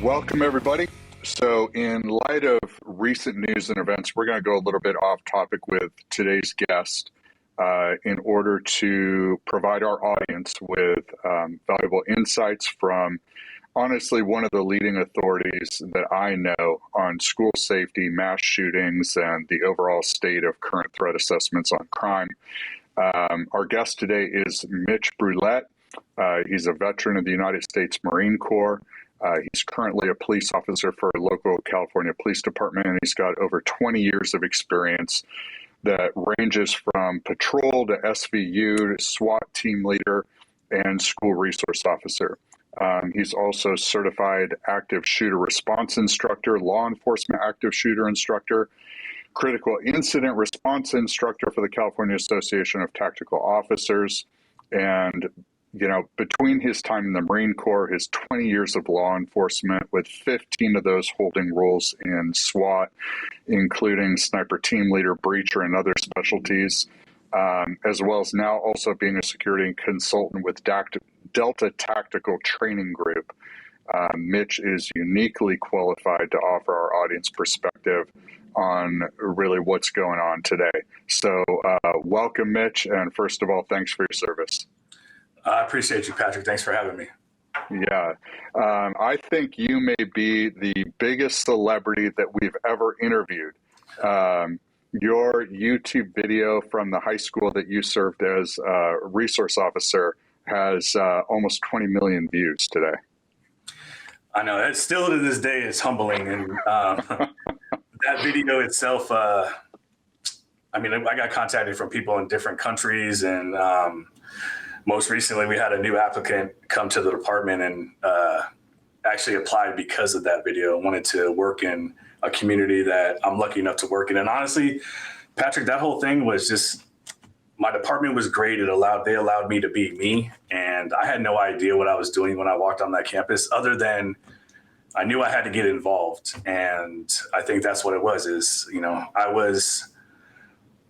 Welcome, everybody. So in light of recent news and events, we're going to go a little bit off topic with today's guest in order to provide our audience with valuable insights from, honestly, one of the leading authorities that I know on school safety, mass shootings, and the overall state of current threat assessments on crime. Our guest today is Mitch Brouillette. He's a veteran of the United States Marine Corps. He's currently a police officer for a local California police department, and he's got over 20 years of experience that ranges from patrol to SVU to SWAT team leader and school resource officer. He's also certified active shooter response instructor, law enforcement active shooter instructor, critical incident response instructor for the California Association of Tactical Officers. And between his time in the Marine Corps, his 20 years of law enforcement, with 15 of those holding roles in SWAT, including sniper team leader, breacher, and other specialties, as well as now also being a security consultant with Delta Tactical Training Group. Mitch is uniquely qualified to offer our audience perspective on really what's going on today. So welcome, Mitch, and first of all, thanks for your service. I appreciate you, Patrick. Thanks for having me. Yeah. I think you may be the biggest celebrity that we've ever interviewed. Your YouTube video from the high school that you served as a resource officer has almost 20 million views today. I know. It's still to this day, it's humbling. And that video itself, I got contacted from people in different countries, and most recently, we had a new applicant come to the department and actually applied because of that video. Wanted to work in a community that I'm lucky enough to work in. And honestly, Patrick, that whole thing was just, my department was great. They allowed me to be me. And I had no idea what I was doing when I walked on that campus, other than I knew I had to get involved. And I think that's what it was, I was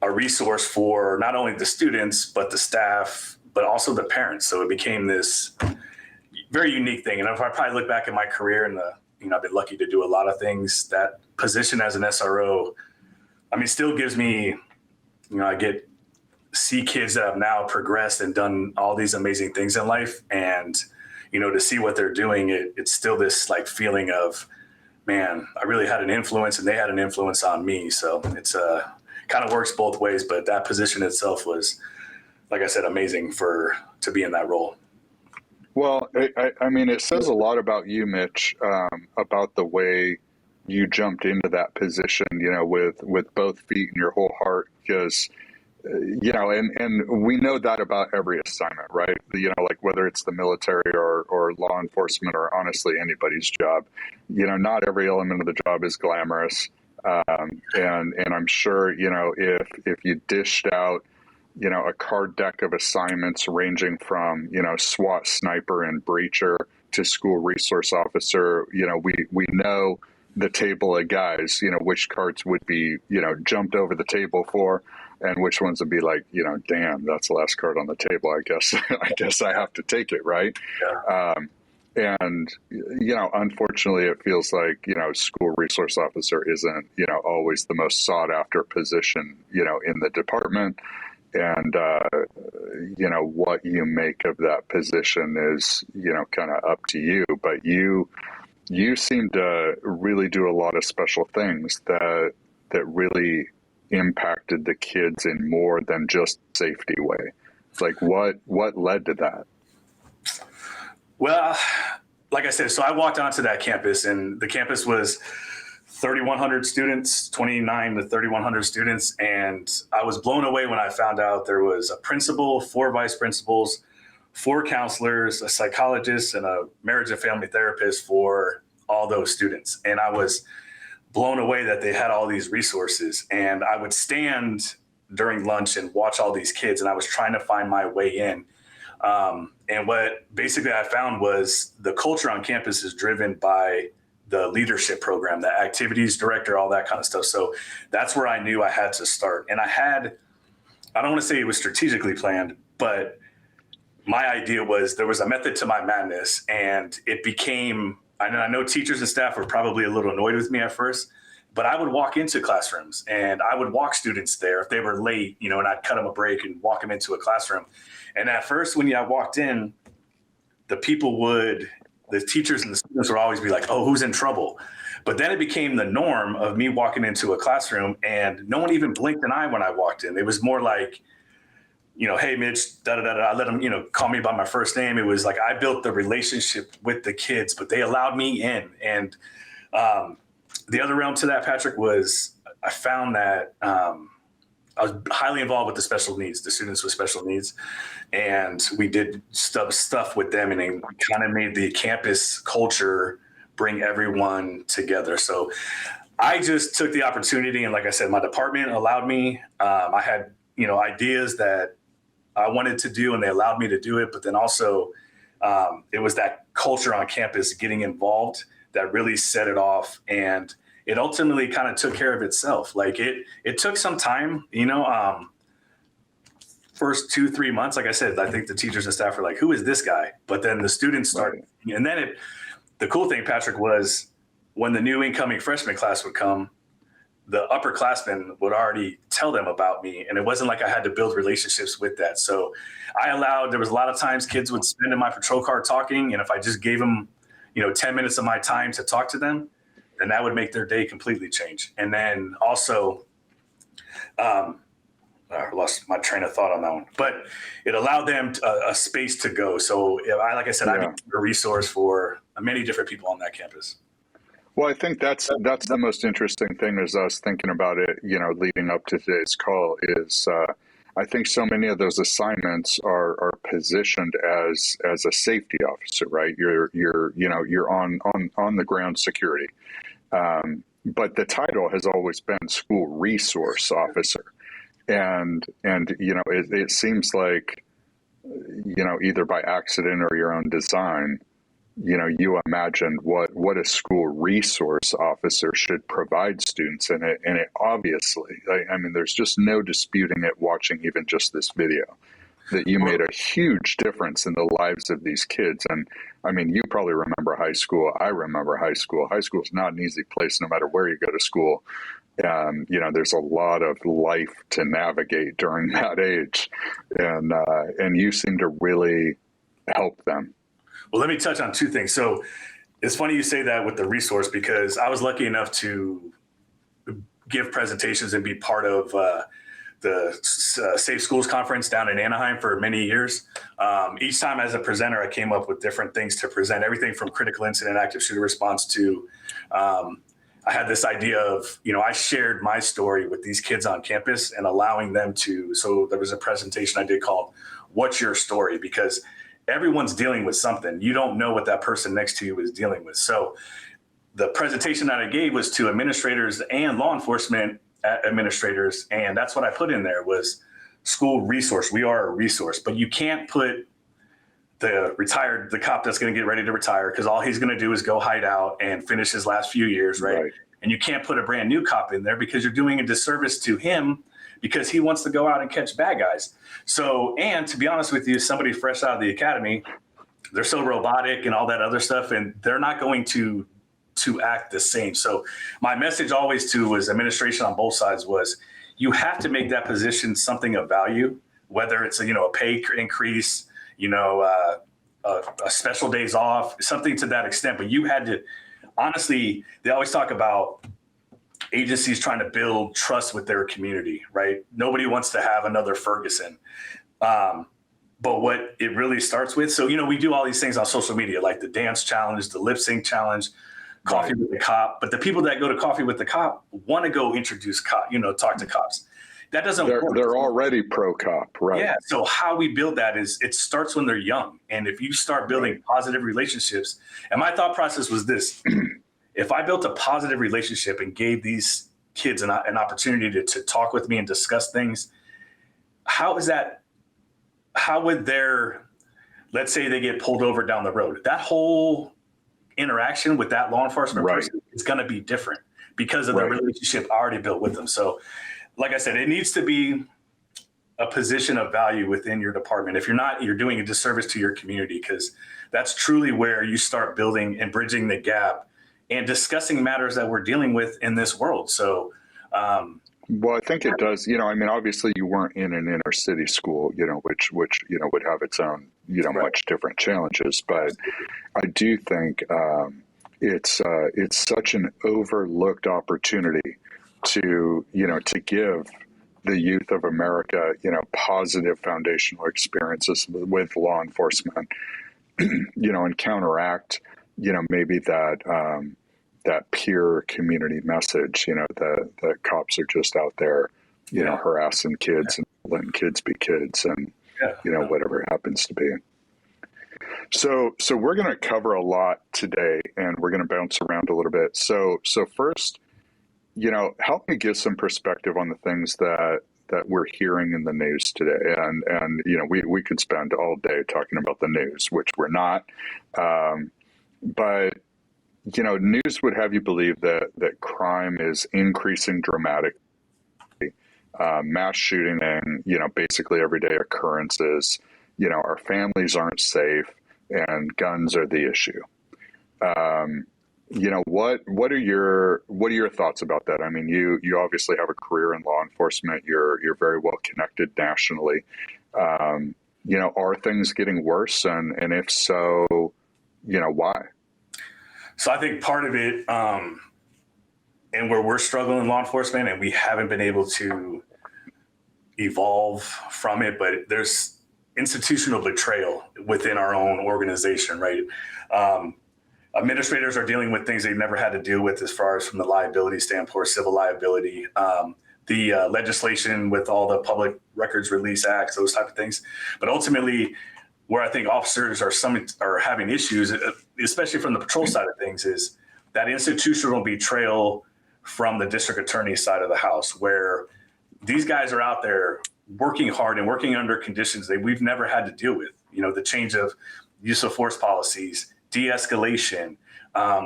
a resource for not only the students, but the staff, but also the parents. So it became this very unique thing. And if I probably look back at my career and I've been lucky to do a lot of things, that position as an SRO, still gives me, I see kids that have now progressed and done all these amazing things in life. And, to see what they're doing, it's still this like feeling of, man, I really had an influence and they had an influence on me. So it's kind of works both ways, but that position itself was, like I said, amazing to be in that role. Well, it says a lot about you, Mitch, about the way you jumped into that position, with both feet and your whole heart, because, and we know that about every assignment, right? Like whether it's the military or law enforcement or honestly anybody's job, not every element of the job is glamorous. And I'm sure, if you dished out, a card deck of assignments ranging from, SWAT sniper and breacher to school resource officer, we know the table of guys, which cards would be, jumped over the table for, and which ones would be like, damn, that's the last card on the table. I guess I have to take it. Right. Yeah. And, unfortunately, it feels like, school resource officer isn't, always the most sought after position, in the department. And, what you make of that position is, kind of up to you. But you seem to really do a lot of special things that really impacted the kids in more than just safety way. Like what led to that? Well, like I said, so I walked onto that campus, and the campus was 3,100 students, 29 to 3,100 students. And I was blown away when I found out there was a principal, 4 vice principals, 4 counselors, a psychologist, and a marriage and family therapist for all those students. And I was blown away that they had all these resources. And I would stand during lunch and watch all these kids, and I was trying to find my way in. And what basically I found was the culture on campus is driven by the leadership program, the activities director, all that kind of stuff. So that's where I knew I had to start. And I don't want to say it was strategically planned, but my idea was there was a method to my madness, and it became I know teachers and staff were probably a little annoyed with me at first, but I would walk into classrooms and I would walk students there if they were late, and I'd cut them a break and walk them into a classroom. And at first, when I walked in, the teachers and the students would always be like, "Oh, who's in trouble?" But then it became the norm of me walking into a classroom and no one even blinked an eye when I walked in. It was more like, "Hey, Mitch, da da da da." I let them, call me by my first name. It was like I built the relationship with the kids, but they allowed me in. And the other realm to that, Patrick, was I found that I was highly involved with the students with special needs, and we did stuff with them, and it kind of made the campus culture bring everyone together. So I just took the opportunity, and like I said, my department allowed me. I had ideas that I wanted to do, and they allowed me to do it. But then also, it was that culture on campus getting involved that really set it off, and it ultimately kind of took care of itself. Like it took some time, first 2-3 months. Like I said, I think the teachers and staff were like, "Who is this guy?" But then the students started, and then the cool thing, Patrick, was when the new incoming freshman class would come, the upperclassmen would already tell them about me. And it wasn't like I had to build relationships with that. So there was a lot of times kids would spend in my patrol car talking. And if I just gave them, 10 minutes of my time to talk to them, then that would make their day completely change. And then also, I lost my train of thought on that one, but it allowed them a space to go. So like I said, I became a resource for many different people on that campus. Well, I think that's the most interesting thing as I was thinking about it, leading up to today's call is I think so many of those assignments are positioned as a safety officer, right? You're on the ground security. But the title has always been school resource officer. And it seems like, either by accident or your own design, you imagined what a school resource officer should provide students. And it obviously, I mean, there's just no disputing it watching even just this video, that you made a huge difference in the lives of these kids. And I mean, you probably remember high school. I remember high school. High school is not an easy place, no matter where you go to school. There's a lot of life to navigate during that age. And you seem to really help them. Well, let me touch on two things. So it's funny you say that with the resource, because I was lucky enough to give presentations and be part of the Safe Schools Conference down in Anaheim for many years. Each time as a presenter, I came up with different things to present, everything from critical incident active shooter response to I had this idea of, I shared my story with these kids on campus and allowing them to. So there was a presentation I did called "What's Your Story?" because everyone's dealing with something. You don't know what that person next to you is dealing with. So the presentation that I gave was to administrators and law enforcement administrators. And that's what I put in there was school resource. We are a resource, but you can't put the cop that's going to get ready to retire, because all he's going to do is go hide out and finish his last few years. Right. And you can't put a brand new cop in there because you're doing a disservice to him, because he wants to go out and catch bad guys. So, and to be honest with you, somebody fresh out of the academy, they're so robotic and all that other stuff, and they're not going to act the same. So my message always was administration on both sides was, you have to make that position something of value, whether it's a pay increase, a special days off, something to that extent. But you had to, honestly, they always talk about agencies trying to build trust with their community, right? Nobody wants to have another Ferguson. But what it really starts with, so, we do all these things on social media, like the dance challenge, the lip sync challenge, coffee with the cop. But the people that go to coffee with the cop want to go introduce talk to cops. That doesn't work. They're already pro cop, right? Yeah. So how we build that is it starts when they're young. And if you start building positive relationships, and my thought process was this, if I built a positive relationship and gave these kids an opportunity to talk with me and discuss things, how would let's say they get pulled over down the road, that whole interaction with that law enforcement person is going to be different because of the relationship already built with them. So like I said, it needs to be a position of value within your department. If you're not, you're doing a disservice to your community, because that's truly where you start building and bridging the gap and discussing matters that we're dealing with in this world. So, well, I think it does. I mean, obviously, you weren't in an inner city school, which would have its own, right. much different challenges. But I do think it's such an overlooked opportunity to give the youth of America, positive foundational experiences with law enforcement, and counteract, maybe that peer community message, that cops are just out there, harassing kids and letting kids be kids and, whatever it happens to be. So we're going to cover a lot today, and we're going to bounce around a little bit. So first, help me give some perspective on the things that we're hearing in the news today. And we could spend all day talking about the news, which we're not. But news would have you believe that crime is increasing dramatically. Mass shooting and, basically everyday occurrences. Our families aren't safe, and guns are the issue. What are your thoughts about that? I mean, you obviously have a career in law enforcement. You're very well connected nationally. Are things getting worse? And if so, why? So I think part of it, and where we're struggling in law enforcement and we haven't been able to evolve from it, but there's institutional betrayal within our own organization, right? Administrators are dealing with things they've never had to deal with as far as from the liability standpoint, civil liability, the legislation with all the Public Records Release Acts, those type of things. But ultimately, where I think officers are having issues, especially from the patrol side of things, is that institutional betrayal from the district attorney's side of the house, where these guys are out there working hard and working under conditions that we've never had to deal with. The change of use of force policies, de-escalation.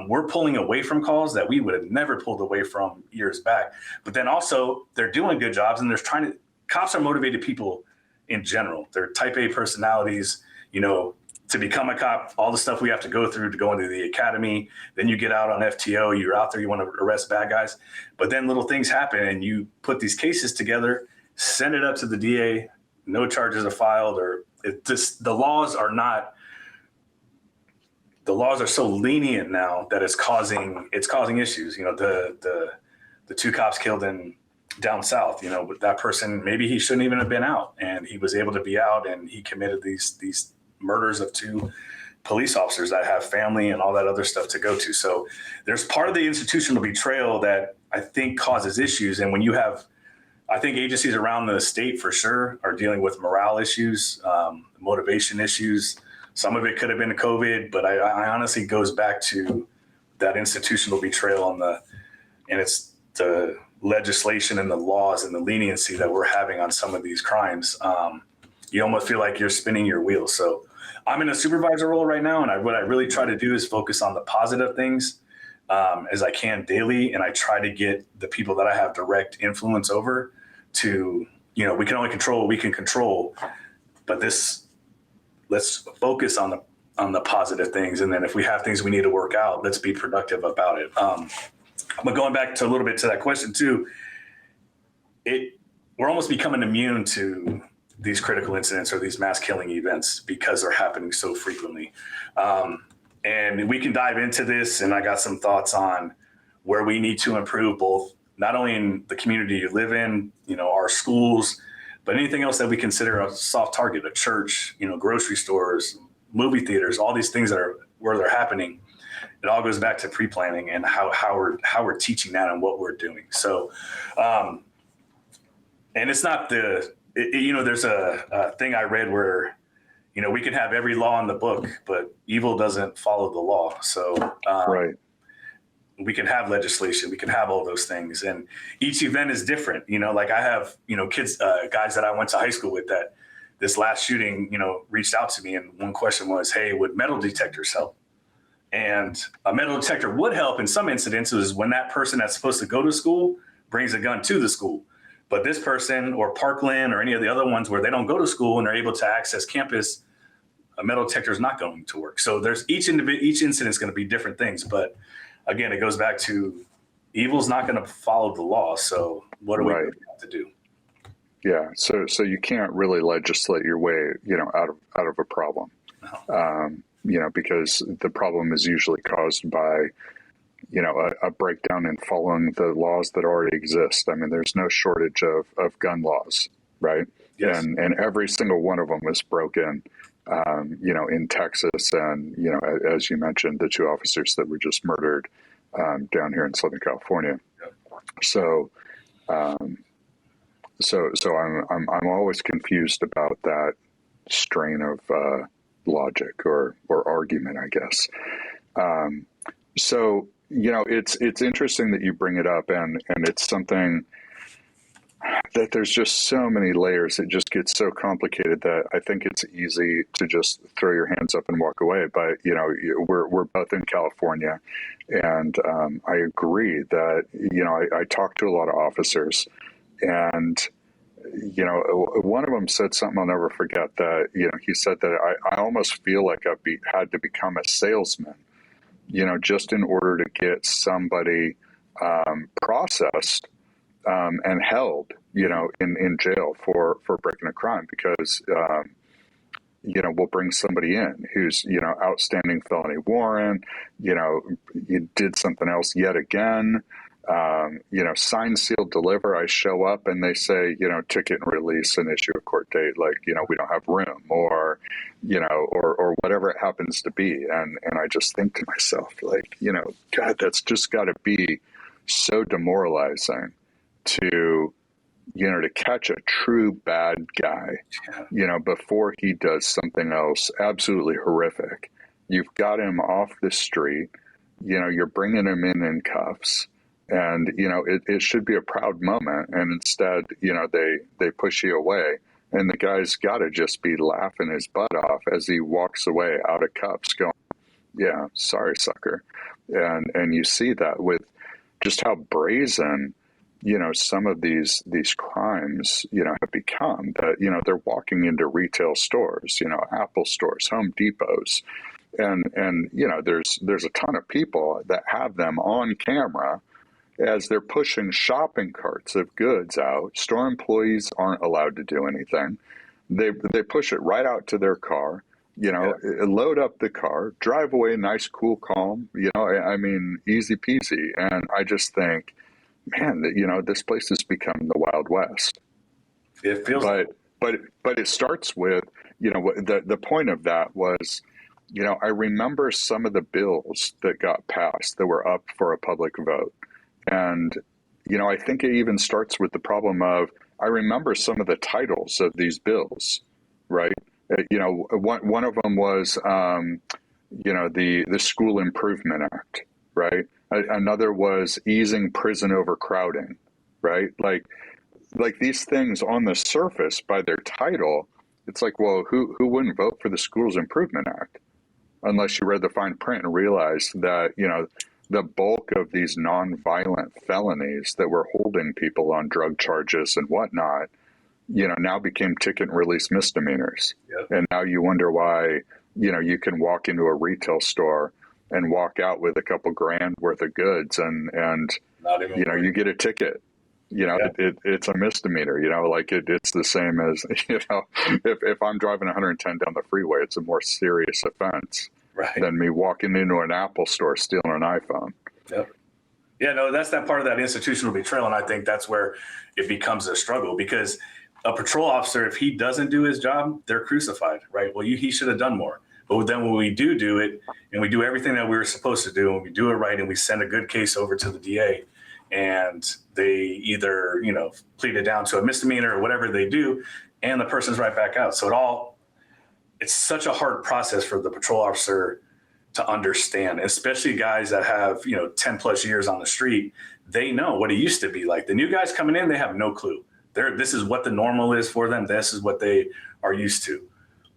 We're pulling away from calls that we would have never pulled away from years back. But then also they're doing good jobs, and cops are motivated people in general. They're type A personalities, to become a cop, all the stuff we have to go through to go into the academy. Then you get out on FTO, you're out there, you want to arrest bad guys. But then little things happen and you put these cases together, send it up to the DA, no charges are filed, or the laws are so lenient now that it's causing issues. The two cops killed down south, that person, maybe he shouldn't even have been out, and he was able to be out, and he committed these murders of two police officers that have family and all that other stuff to go to. So there's part of the institutional betrayal that I think causes issues. And when I think agencies around the state for sure are dealing with morale issues, motivation issues. Some of it could have been COVID, but I honestly goes back to that institutional betrayal and it's the legislation and the laws and the leniency that we're having on some of these crimes. You almost feel like you're spinning your wheels. So I'm in a supervisor role right now, and what I really try to do is focus on the positive things as I can daily, and I try to get the people that I have direct influence over to, we can only control what we can control, but let's focus on the positive things, and then if we have things we need to work out, let's be productive about it. But going back to a little bit to that question too, we're almost becoming immune to these critical incidents or these mass killing events because they're happening so frequently. And we can dive into this, and I got some thoughts on where we need to improve, both not only in the community you live in, our schools, but anything else that we consider a soft target, a church, grocery stores, movie theaters, all these things where they're happening. It all goes back to pre-planning and how we're teaching that and what we're doing. So, and it's not there's a thing I read where, we can have every law in the book, but evil doesn't follow the law. So, right. We can have legislation, we can have all those things, and each event is different. Like I have, kids, guys that I went to high school with that this last shooting, reached out to me, and one question was, hey, would metal detectors help? And a metal detector would help in some incidences when that person that's supposed to go to school brings a gun to the school. But this person or Parkland or any of the other ones where they don't go to school and they're able to access campus, a metal detector is not going to work. So there's each incident is going to be different things. But again, it goes back to evil's not going to follow the law. So what do we have to do? Yeah. So you can't really legislate your way, out of a problem, because the problem is usually caused by, a breakdown in following the laws that already exist. I mean, there's no shortage of gun laws, right? Yes. And every single one of them is broken, in Texas. And, as you mentioned, the 2 officers that were just murdered down here in Southern California. Yep. So I'm always confused about that strain of logic or argument, I guess. So it's interesting that you bring it up, and it's something that there's just so many layers. It just gets so complicated that I think it's easy to just throw your hands up and walk away. But we're both in California, and I agree that I talk to a lot of officers, and one of them said something I'll never forget. That he said that I almost feel like I've had to become a salesman, just in order to get somebody processed and held, in jail for breaking a crime, because we'll bring somebody in who's outstanding felony warrant, you did something else yet again. Sign, seal, deliver. I show up and they say, ticket and release and issue a court date. Like, we don't have room, or whatever it happens to be. And I just think to myself, like, God, that's just got to be so demoralizing to catch a true bad guy, before he does something else absolutely horrific. You've got him off the street, you're bringing him in cuffs. And, it should be a proud moment. And instead, they push you away. And the guy's got to just be laughing his butt off as he walks away out of cuffs going, yeah, sorry, sucker. And you see that with just how brazen, some of these crimes, have become. That, they're walking into retail stores, Apple stores, Home Depots. And there's a ton of people that have them on camera as they're pushing shopping carts of goods out. Store employees aren't allowed to do anything. They push it right out to their car, load up the car, drive away, nice, cool, calm, I mean, easy peasy. And I just think, man, this place has become the Wild West. It feels but it starts with, the point of that was, I remember some of the bills that got passed that were up for a public vote. And, I think it even starts with the problem of, I remember some of the titles of these bills, right? One of them was, the School Improvement Act, right? Another was easing prison overcrowding, right? Like these things on the surface by their title, it's like, well, who wouldn't vote for the Schools Improvement Act unless you read the fine print and realized that, the bulk of these nonviolent felonies that were holding people on drug charges and whatnot, now became ticket and release misdemeanors. Yep. And now you wonder why, you can walk into a retail store and walk out with a couple grand worth of goods and not even you get a ticket. It's a misdemeanor, it's the same as, if I'm driving 110 down the freeway, it's a more serious offense. Right. Than me walking into an Apple store stealing an iPhone. Yep. Yeah, no, that's that part of that institutional betrayal. And I think that's where it becomes a struggle, because a patrol officer, if he doesn't do his job, they're crucified, right? Well, he should have done more. But then when we do it and we do everything that we were supposed to do and we do it right and we send a good case over to the DA and they either, plead it down to a misdemeanor or whatever they do, and the person's right back out. So it's such a hard process for the patrol officer to understand, especially guys that have, 10 plus years on the street. They know what it used to be like. The new guys coming in, they have no clue. This is what the normal is for them. This is what they are used to.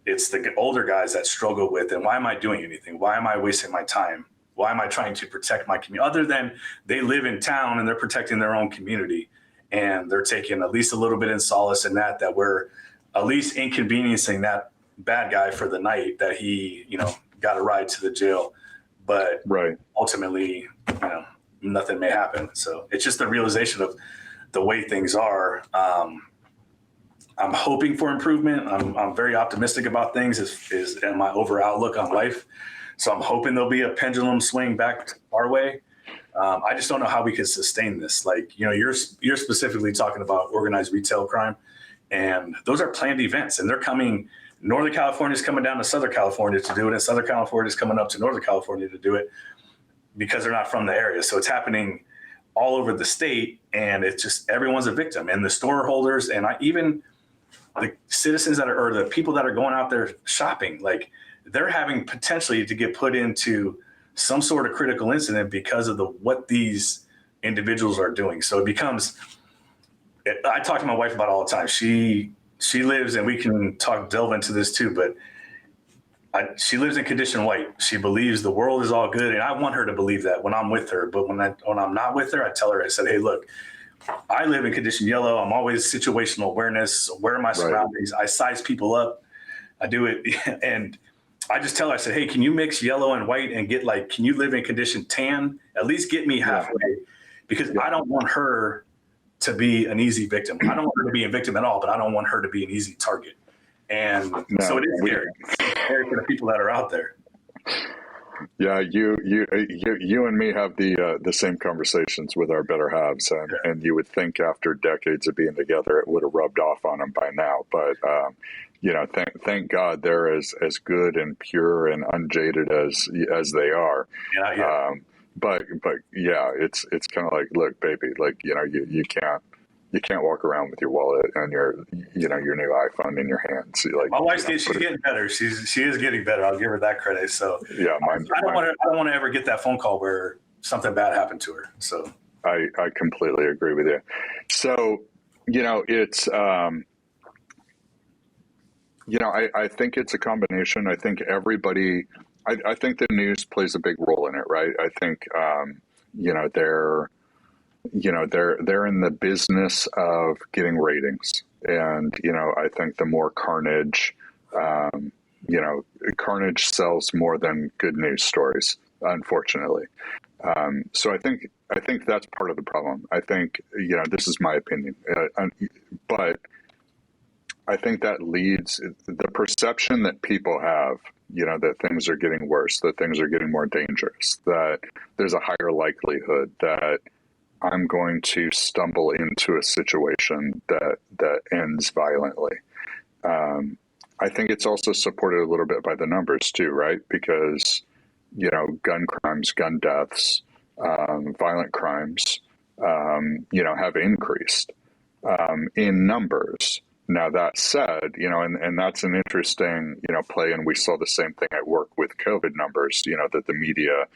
It's the older guys that struggle with, and why am I doing anything? Why am I wasting my time? Why am I trying to protect my community? Other than they live in town and they're protecting their own community. and they're taking at least a little bit in solace in that we're at least inconveniencing that bad guy for the night, that he, got a ride to the jail, but right. ultimately, nothing may happen. So it's just the realization of the way things are. I'm hoping for improvement. I'm very optimistic about things is my overall outlook on life. So I'm hoping there'll be a pendulum swing back our way. I just don't know how we could sustain this. Like, you're specifically talking about organized retail crime, and those are planned events, and they're coming. Northern California is coming down to Southern California to do it, and Southern California is coming up to Northern California to do it because they're not from the area. So it's happening all over the state, and it's just everyone's a victim. And the store holders and even the citizens or the people that are going out there shopping, like they're having potentially to get put into some sort of critical incident because of what these individuals are doing. So it becomes, I talk to my wife about it all the time. She lives, and we can delve into this too, but she lives in condition white. She believes the world is all good. And I want her to believe that when I'm with her. But when I'm not with her, I tell her, I said, hey, look, I live in condition yellow. I'm always situational awareness, aware of my surroundings. I size people up. I do it. And I just tell her, I said, hey, can you mix yellow and white and can you live in condition tan? At least get me halfway, because I don't want her to be an easy victim. I don't want her to be a victim at all, but I don't want her to be an easy target. And so it is scary. It's scary for the people that are out there. Yeah, you and me have the same conversations with our better halves, and you would think after decades of being together, it would have rubbed off on them by now. But thank God they're as good and pure and unjaded as they are. Yeah. But yeah, it's kind of like, look, baby, like you can't walk around with your wallet and your new iPhone in your hands. Like, my wife's she's getting better. She is getting better. I'll give her that credit. So yeah, I don't want to ever get that phone call where something bad happened to her. So I completely agree with you. So it's I think it's a combination. I think everybody. I think the news plays a big role in it, right? I think they're in the business of getting ratings, and I think the more carnage, carnage sells more than good news stories, unfortunately. So I think that's part of the problem. I think this is my opinion, but I think that leads the perception that people have, that things are getting worse, that things are getting more dangerous, that there's a higher likelihood that I'm going to stumble into a situation that ends violently. I think it's also supported a little bit by the numbers too, right? Because, gun crimes, gun deaths, violent crimes, have increased in numbers. Now, that said, and that's an interesting, play, and we saw the same thing at work with COVID numbers, that the media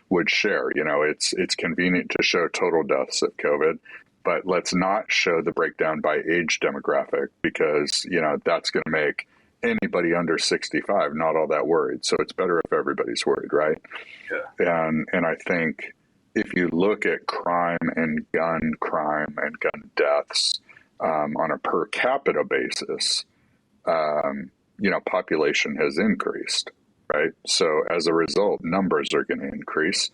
would share. It's convenient to show total deaths of COVID, but let's not show the breakdown by age demographic, because, that's going to make anybody under 65 not all that worried. So it's better if everybody's worried, right? Yeah. And I think if you look at crime and gun deaths, on a per capita basis, population has increased, right? So as a result, numbers are going to increase,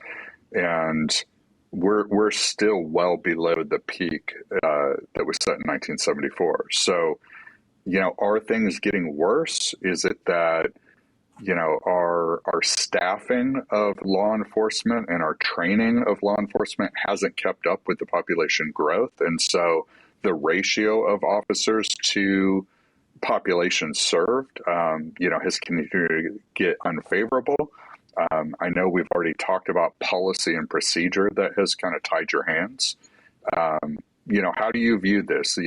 and we're still well below the peak that was set in 1974. So, are things getting worse? Is it that our staffing of law enforcement and our training of law enforcement hasn't kept up with the population growth, and so the ratio of officers to population served, has continued to get unfavorable? I know we've already talked about policy and procedure that has kind of tied your hands. How do you view this?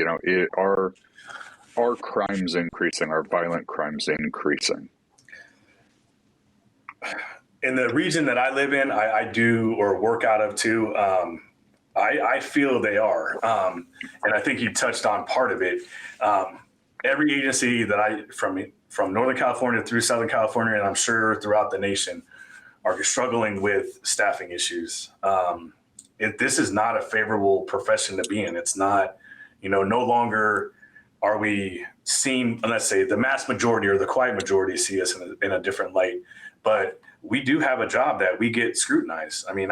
Are crimes increasing? Are violent crimes increasing? In the region that I live in, I do or work out of too. I feel they are. And I think you touched on part of it. Every agency that from Northern California through Southern California, and I'm sure throughout the nation, are struggling with staffing issues. This is not a favorable profession to be in. It's not No longer are we seen, let's say the mass majority or the quiet majority see us in a different light, but we do have a job that we get scrutinized. I mean,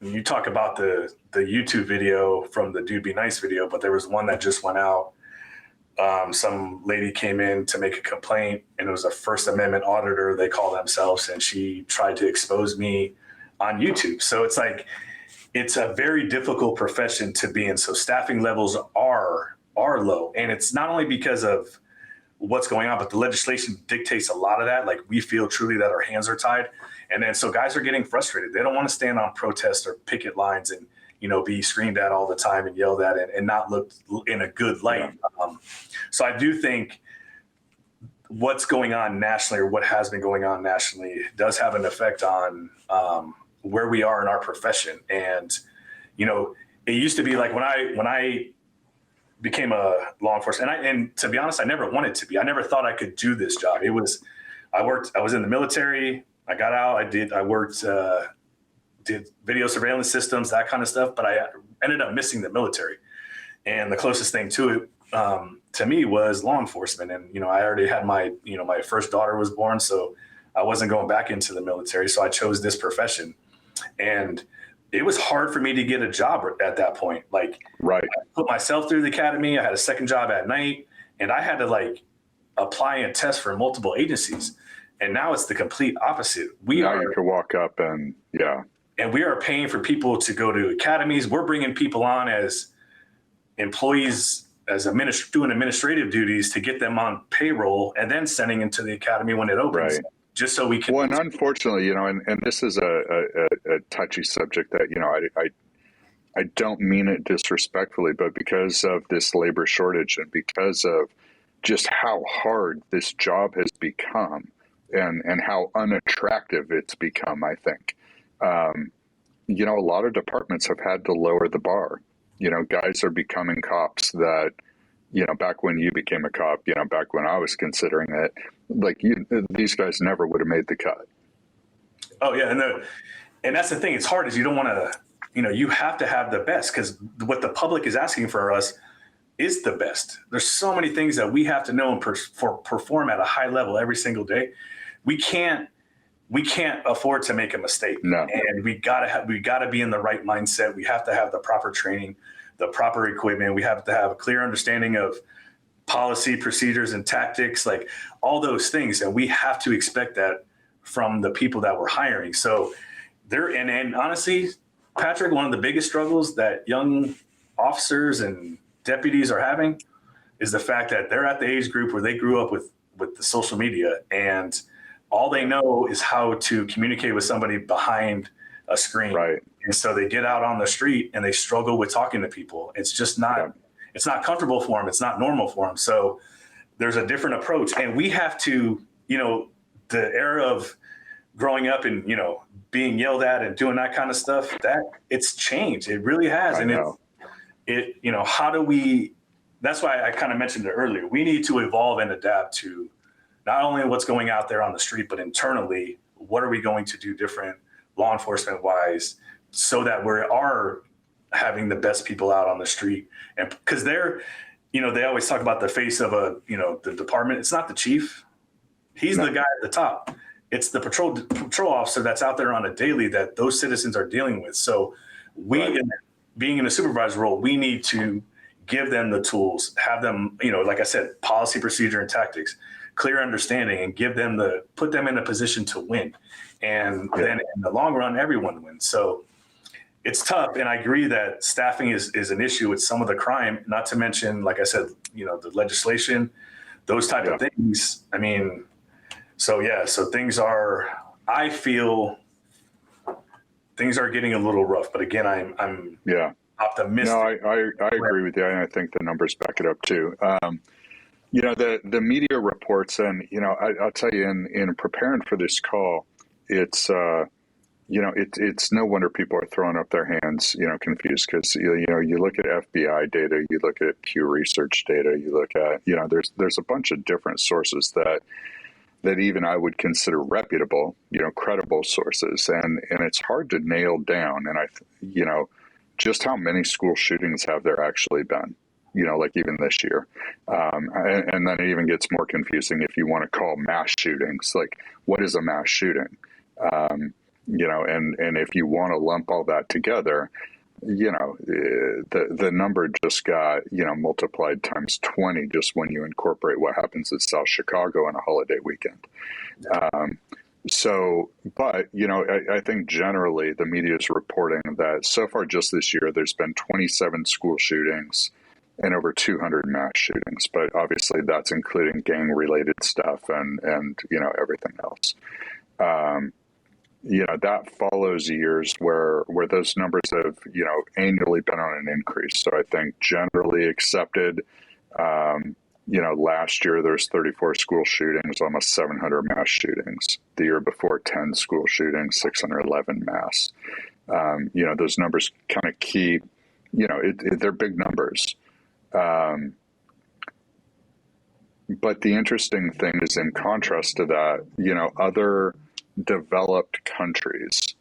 you talk about the YouTube video from the Dude Be Nice video, but there was one that just went out. Some lady came in to make a complaint, and it was a First Amendment auditor, they call themselves, and she tried to expose me on YouTube. So it's like, it's a very difficult profession to be in. So staffing levels are low. And it's not only because of what's going on, but the legislation dictates a lot of that. Like, we feel truly that our hands are tied. And then so guys are getting frustrated. They don't want to stand on protest or picket lines and, be screamed at all the time and yelled at and not look in a good light. Yeah. So I do think what's going on nationally, or what has been going on nationally, does have an effect on where we are in our profession. And, it used to be like when I became a law enforcement, and to be honest, I never wanted to be. I never thought I could do this job. I was in the military. I got out. I worked, did video surveillance systems, that kind of stuff. But I ended up missing the military. And the closest thing to it, to me, was law enforcement. And, I already had my first daughter was born, so I wasn't going back into the military. So I chose this profession. And it was hard for me to get a job at that point. Like, right. I put myself through the academy. I had a second job at night, and I had to apply and test for multiple agencies. And now it's the complete opposite. You can walk up and we are paying for people to go to academies. We're bringing people on as employees, as doing administrative duties to get them on payroll, and then sending them to the academy when it opens. Right. Just so we can. Well, and unfortunately, and this is a touchy subject that, I don't mean it disrespectfully, but because of this labor shortage and because of just how hard this job has become and how unattractive it's become, I think, a lot of departments have had to lower the bar. Guys are becoming cops that, back when you became a cop, back when I was considering it, these guys never would have made the cut. Oh yeah. And that's the thing. It's hard, is you don't want to, you have to have the best, because what the public is asking for us is the best. There's so many things that we have to know and perform at a high level every single day. We can't afford to make a mistake. No. And we gotta be in the right mindset. We have to have the proper training, the proper equipment. We have to have a clear understanding of policy, procedures, and tactics, like all those things. And we have to expect that from the people that we're hiring. So and honestly, Patrick, one of the biggest struggles that young officers and deputies are having is the fact that they're at the age group where they grew up with the social media, and all they know is how to communicate with somebody behind a screen. Right. And so they get out on the street and they struggle with talking to people. It's just not, it's not comfortable for them. It's not normal for them. So there's a different approach. And we have to, the era of growing up and, being yelled at and doing that kind of stuff, that it's changed. It really has. How do we, that's why I kind of mentioned it earlier. We need to evolve and adapt to not only what's going out there on the street, but internally, what are we going to do different law enforcement wise, so that we are having the best people out on the street. And because they're, they always talk about the face of the department. It's not the chief. He's the guy at the top. It's the patrol officer that's out there on a daily that those citizens are dealing with. So being in a supervisor role, we need to give them the tools, have them, like I said, policy, procedure, and tactics, clear understanding, and put them in a position to win. And then in the long run, everyone wins. So it's tough. And I agree that staffing is an issue with some of the crime, not to mention, like I said, the legislation, those type of things. I mean, so things are, I feel things are getting a little rough, but again, I'm optimistic. No, I agree with you. And I think the numbers back it up too. The media reports, and, I'll tell you, in preparing for this call, it's no wonder people are throwing up their hands, confused, because, you look at FBI data, you look at Pew Research data, you look at, there's a bunch of different sources that even I would consider reputable, credible sources. And it's hard to nail down. And just how many school shootings have there actually been? Like even this year. And then it even gets more confusing if you want to call mass shootings. Like, what is a mass shooting? And if you want to lump all that together, the number just got, multiplied times 20 just when you incorporate what happens in South Chicago on a holiday weekend. But I think generally the media is reporting that so far just this year, there's been 27 school shootings and over 200 mass shootings. But obviously that's including gang-related stuff and everything else. That follows years where those numbers have, annually been on an increase. So I think generally accepted, last year there's 34 school shootings, almost 700 mass shootings. The year before, 10 school shootings, 611 mass. Those numbers kind of keep, they're big numbers. But the interesting thing is, in contrast to that, other developed countries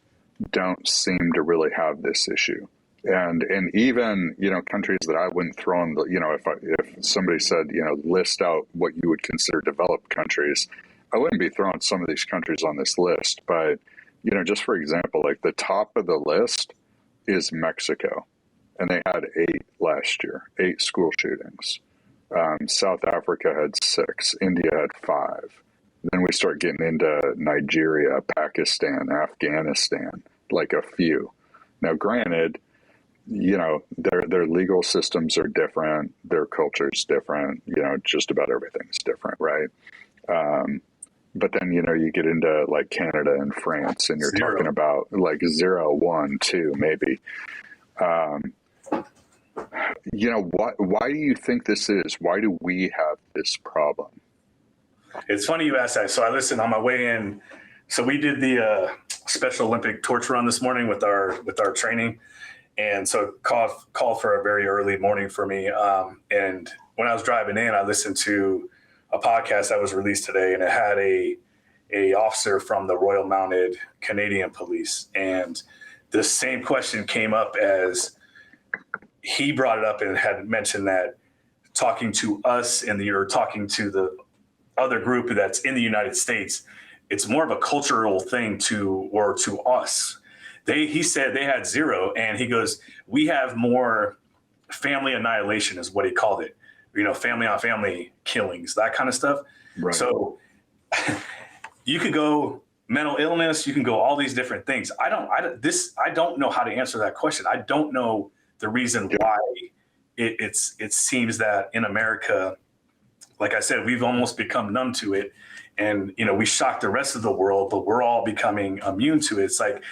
don't seem to really have this issue. And even, countries that I wouldn't throw in the, if somebody said, list out what you would consider developed countries, I wouldn't be throwing some of these countries on this list. But, just for example, like the top of the list is Mexico. And they had 8 last year, 8 school shootings. South Africa had 6. India had 5. Then we start getting into Nigeria, Pakistan, Afghanistan, like a few. Now, granted, their legal systems are different. Their culture's different. Just about everything's different, right? But then, you get into like Canada and France, and you're 0. talking about like 0, 1, 2, maybe. Why do you think this is? Why do we have this problem? It's funny you asked that. So I listened on my way in. So we did the Special Olympic torch run this morning with our training, and so called for a very early morning for me. And when I was driving in, I listened to a podcast that was released today, and it had a officer from the Royal Mounted Canadian Police, and the same question came up as he brought it up and had mentioned that talking to us or talking to the other group that's in the United States, it's more of a cultural thing to us. He said they had 0, and he goes, we have more family annihilation is what he called it. Family on family killings, that kind of stuff. Right. So you could go mental illness, you can go all these different things. I don't know how to answer that question. I don't know the reason why it seems that in America, like I said, we've almost become numb to it. And, we shock the rest of the world, but we're all becoming immune to it. It's like,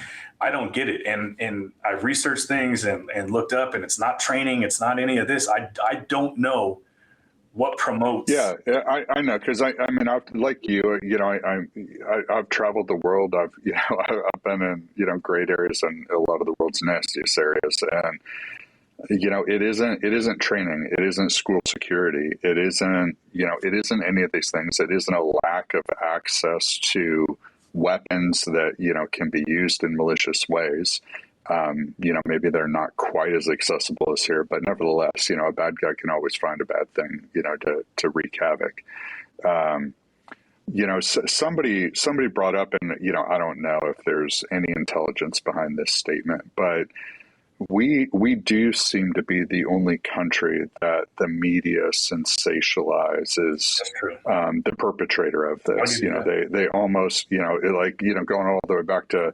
I don't get it. And I've researched things and looked up, and it's not training. It's not any of this. I don't know what promotes. Yeah, I know. Cause I've like you, I've traveled the world. I've been in, great areas and a lot of the world's nastiest areas. And, it isn't training. It isn't school security. It isn't any of these things. It isn't a lack of access to weapons that, can be used in malicious ways. Maybe they're not quite as accessible as here, but nevertheless, a bad guy can always find a bad thing, to wreak havoc. Somebody brought up, and, I don't know if there's any intelligence behind this statement, but we do seem to be the only country that the media sensationalizes the perpetrator of this. They almost, going all the way back to,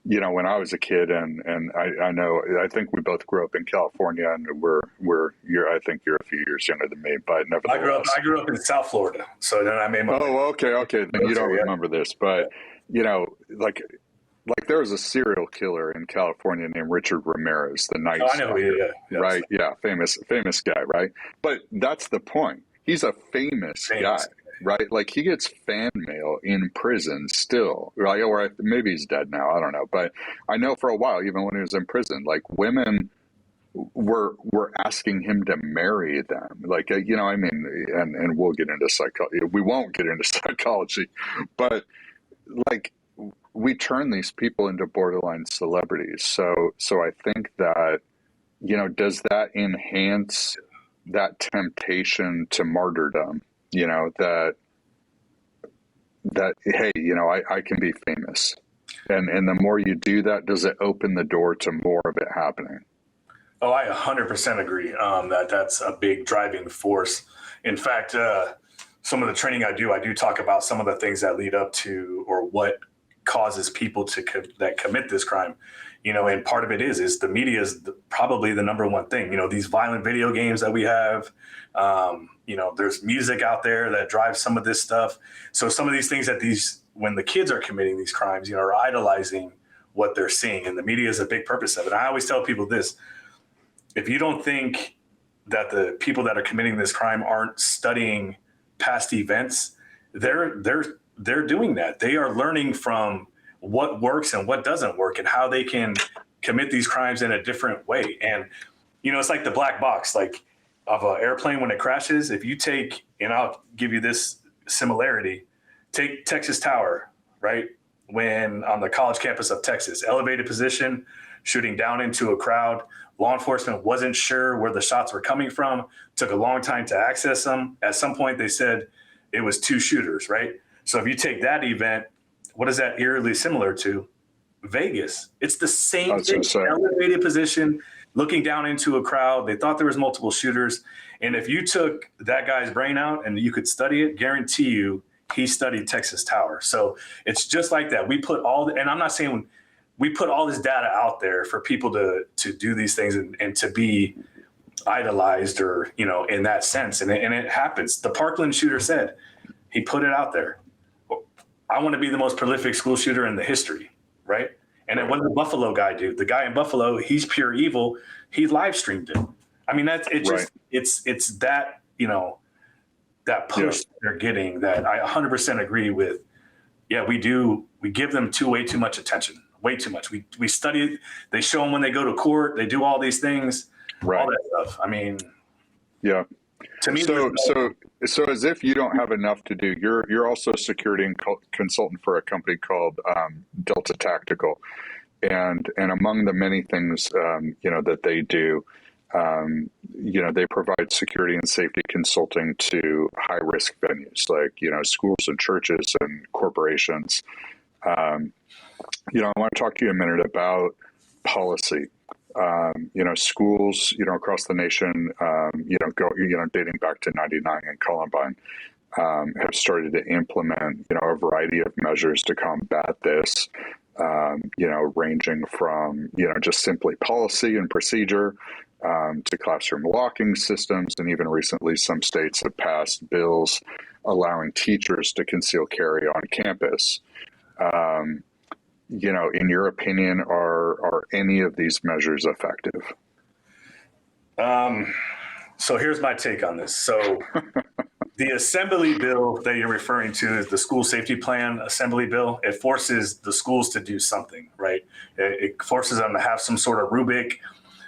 when I was a kid, and I think we both grew up in California, and I think you're a few years younger than me, but nevertheless. I grew up in South Florida, so then I made my. Oh, okay. Then you don't remember this, but like there was a serial killer in California named Richard Ramirez, the Night Stalker, right? Yeah, famous guy, right? But that's the point. He's a famous guy, right? Like he gets fan mail in prison still, right? Or maybe he's dead now. I don't know. But I know for a while, even when he was in prison, like women were asking him to marry them. Like, and we'll get into psychology. We won't get into psychology, but like, we turn these people into borderline celebrities. So I think that, does that enhance that temptation to martyrdom? That hey, I can be famous, and the more you do that, does it open the door to more of it happening? Oh, I 100% agree that that's a big driving force. In fact, some of the training I do talk about some of the things that lead up to or what causes people that commit this crime. And part of it is the media is probably the number one thing. These violent video games that we have. There's music out there that drives some of this stuff. So some of these things when the kids are committing these crimes, are idolizing what they're seeing, and the media is a big purpose of it. I always tell people this: if you don't think that the people that are committing this crime aren't studying past events, they're doing that. They are learning from what works and what doesn't work and how they can commit these crimes in a different way. And, it's like the black box, like of an airplane when it crashes. If you take, and I'll give you this similarity, take Texas Tower, right? When on the college campus of Texas, elevated position, shooting down into a crowd. Law enforcement wasn't sure where the shots were coming from, took a long time to access them. At some point, they said it was two shooters, right? So if you take that event, what is that eerily similar to? Vegas. It's the same thing. Elevated position, looking down into a crowd. They thought there was multiple shooters. And if you took that guy's brain out and you could study it, guarantee you he studied Texas Tower. So it's just like that. And I'm not saying we put all this data out there for people to do these things and to be idolized or, in that sense. And it happens. The Parkland shooter said, he put it out there. I want to be the most prolific school shooter in the history, right? And then what did the Buffalo guy do? The guy in Buffalo, he's pure evil. He live streamed it. I mean, it's that, that push they're getting that I 100% agree with. Yeah, we do. We give them way too much attention, way too much. We study it. They show them when they go to court. They do all these things, all that stuff. I mean, yeah. To me, so as if you don't have enough to do, you're also a security consultant for a company called Delta Tactical, and among the many things that they do, they provide security and safety consulting to high risk venues like schools and churches and corporations. I want to talk to you a minute about policy. Schools, across the nation, dating back to '99 and Columbine, have started to implement, a variety of measures to combat this, ranging from, just simply policy and procedure, to classroom locking systems. And even recently, some states have passed bills allowing teachers to conceal carry on campus. In your opinion, are any of these measures effective? So here's my take on this. So the assembly bill that you're referring to is the school safety plan assembly bill. It forces the schools to do something, right? It forces them to have some sort of rubric